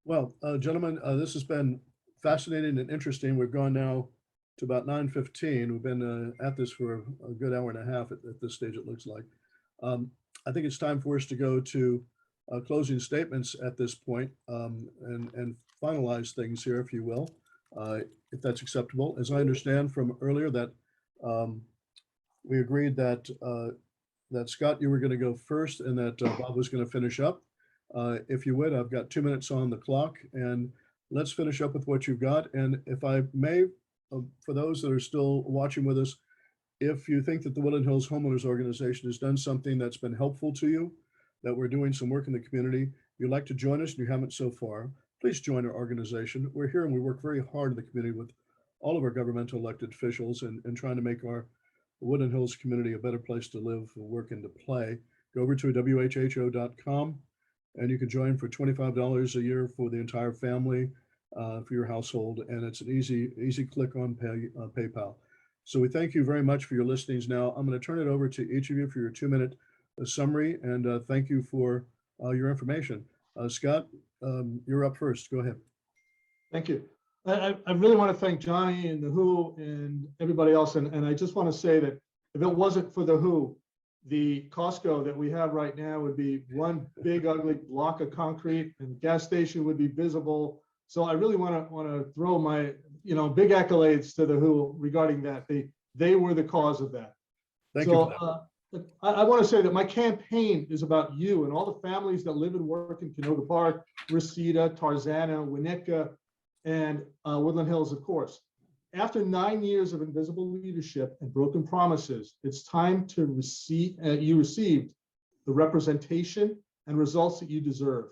Well, gentlemen, this has been fascinating and interesting. We've gone now to about 9:15. We've been at this for a good hour and a half at this stage, it looks like. I think it's time for us to go to closing statements at this point, and finalize things here, if you will, if that's acceptable. As I understand from earlier that we agreed that Scott, you were going to go first and that Bob was going to finish up. If you would, I've got 2 minutes on the clock and let's finish up with what you've got. And if I may, for those that are still watching with us, if you think that the Woodland Hills Homeowners Organization has done something that's been helpful to you, that we're doing some work in the community, you'd like to join us and you haven't so far, please join our organization. We're here and we work very hard in the community with all of our governmental elected officials and trying to make our Woodland Hills community a better place to live, work, and to play. Go over to whho.com and you can join for $25 a year for the entire family, for your household. And it's an easy click on PayPal. So we thank you very much for your listenings. Now I'm going to turn it over to each of you for your 2-minute summary, and thank you for your information. Scott, you're up first. Go ahead. Thank you. I really want to thank Johnny and the WHO and everybody else. And I just want to say that if it wasn't for the WHO, the Costco that we have right now would be one big ugly block of concrete and the gas station would be visible. So I really want to throw my, you know, big accolades to the WHO regarding that. They were the cause of that. Thank you. I want to say that my campaign is about you and all the families that live and work in Canoga Park, Reseda, Tarzana, Winnetka, and Woodland Hills, of course. After 9 years of invisible leadership and broken promises, it's time to receive, you received the representation and results that you deserve.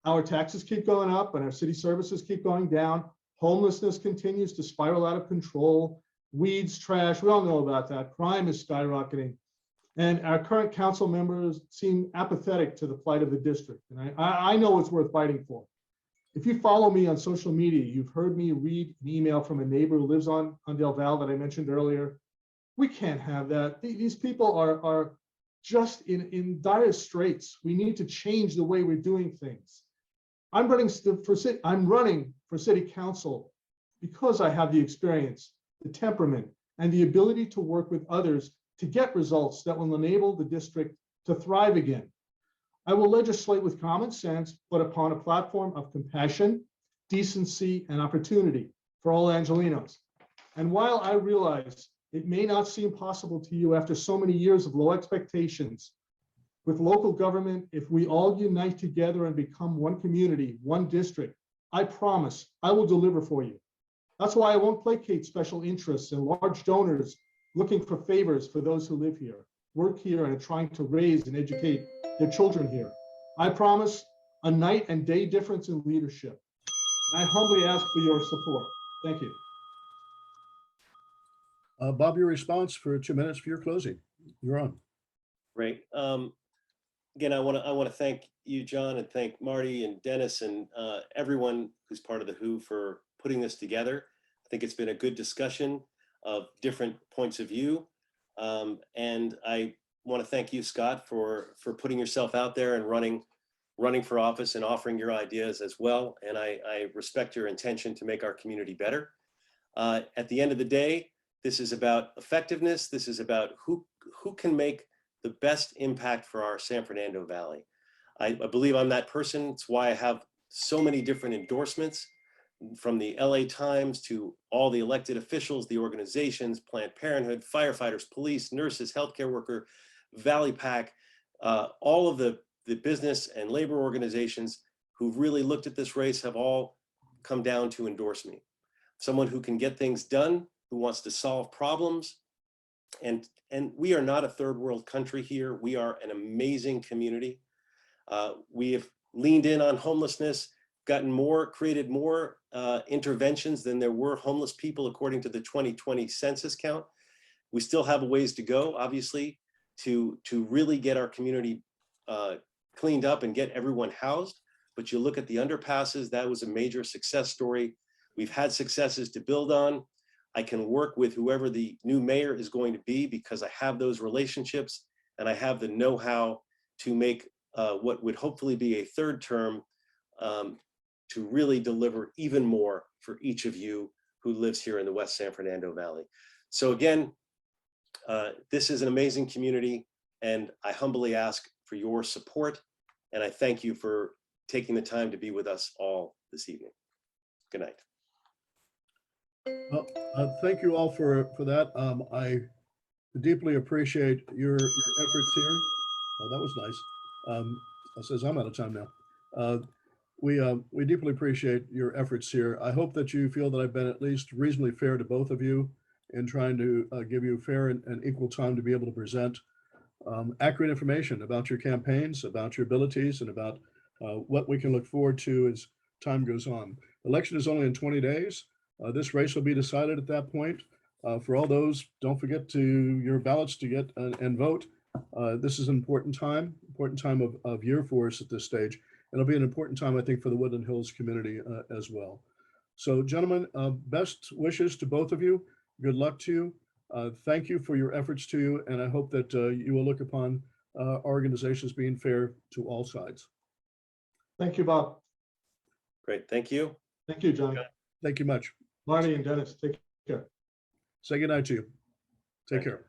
Our taxes keep going up and our city services keep going down. Homelessness continues to spiral out of control. Weeds, trash, we all know about that. Crime is skyrocketing. And our current council members seem apathetic to the plight of the district. And I know it's worth fighting for. If you follow me on social media, you've heard me read an email from a neighbor who lives on Del Val that I mentioned earlier. We can't have that. These people are just in dire straits. We need to change the way we're doing things. I'm running for city council because I have the experience, the temperament, and the ability to work with others to get results that will enable the district to thrive again. I will legislate with common sense, but upon a platform of compassion, decency, and opportunity for all Angelenos. And while I realize it may not seem possible to you after so many years of low expectations, with local government, if we all unite together and become one community, one district, I promise I will deliver for you. That's why I won't placate special interests and large donors looking for favors for those who live here, work here, and are trying to raise and educate their children here. I promise a night and day difference in leadership. And I humbly ask for your support. Thank you. Bob, your response for 2 minutes for your closing. You're on. Great. Again, I want to thank you, John, and thank Marty and Dennis and everyone who's part of the WHO for putting this together. I think it's been a good discussion of different points of view. And I want to thank you, Scott, for putting yourself out there and running for office and offering your ideas as well. And I respect your intention to make our community better. At the end of the day, this is about effectiveness. This is about who can make the best impact for our San Fernando Valley. I believe I'm that person. It's why I have so many different endorsements, from the LA Times to all the elected officials, the organizations, Planned Parenthood, firefighters, police, nurses, healthcare worker, Valley Pack, all of the business and labor organizations who've really looked at this race have all come down to endorse me. Someone who can get things done, who wants to solve problems. And we are not a third world country here. We are an amazing community. We have leaned in on homelessness, created more interventions than there were homeless people according to the 2020 census count. We still have a ways to go, obviously, to really get our community cleaned up and get everyone housed. But you look at the underpasses, that was a major success story. We've had successes to build on. I can work with whoever the new mayor is going to be because I have those relationships and I have the know-how to make what would hopefully be a third term to really deliver even more for each of you who lives here in the West San Fernando Valley. So again, this is an amazing community and I humbly ask for your support and I thank you for taking the time to be with us all this evening. Good night. Well, thank you all for that. I deeply appreciate your efforts here. Oh, that was nice. That says I'm out of time now. We deeply appreciate your efforts here. I hope that you feel that I've been at least reasonably fair to both of you in trying to give you fair and equal time to be able to present accurate information about your campaigns, about your abilities, and about what we can look forward to as time goes on. Election is only in 20 days. This race will be decided at that point. For all those, don't forget to your ballots to get and vote. This is an important time of year for us at this stage. It'll be an important time, I think, for the Woodland Hills community as well. So gentlemen, best wishes to both of you. Good luck to you. Thank you for your efforts to you. And I hope that you will look upon our organizations being fair to all sides. Thank you, Bob. Great, thank you. Thank you, John. Thank you much. Marty and Dennis, take care. Say goodnight to you. Take Thank you. care.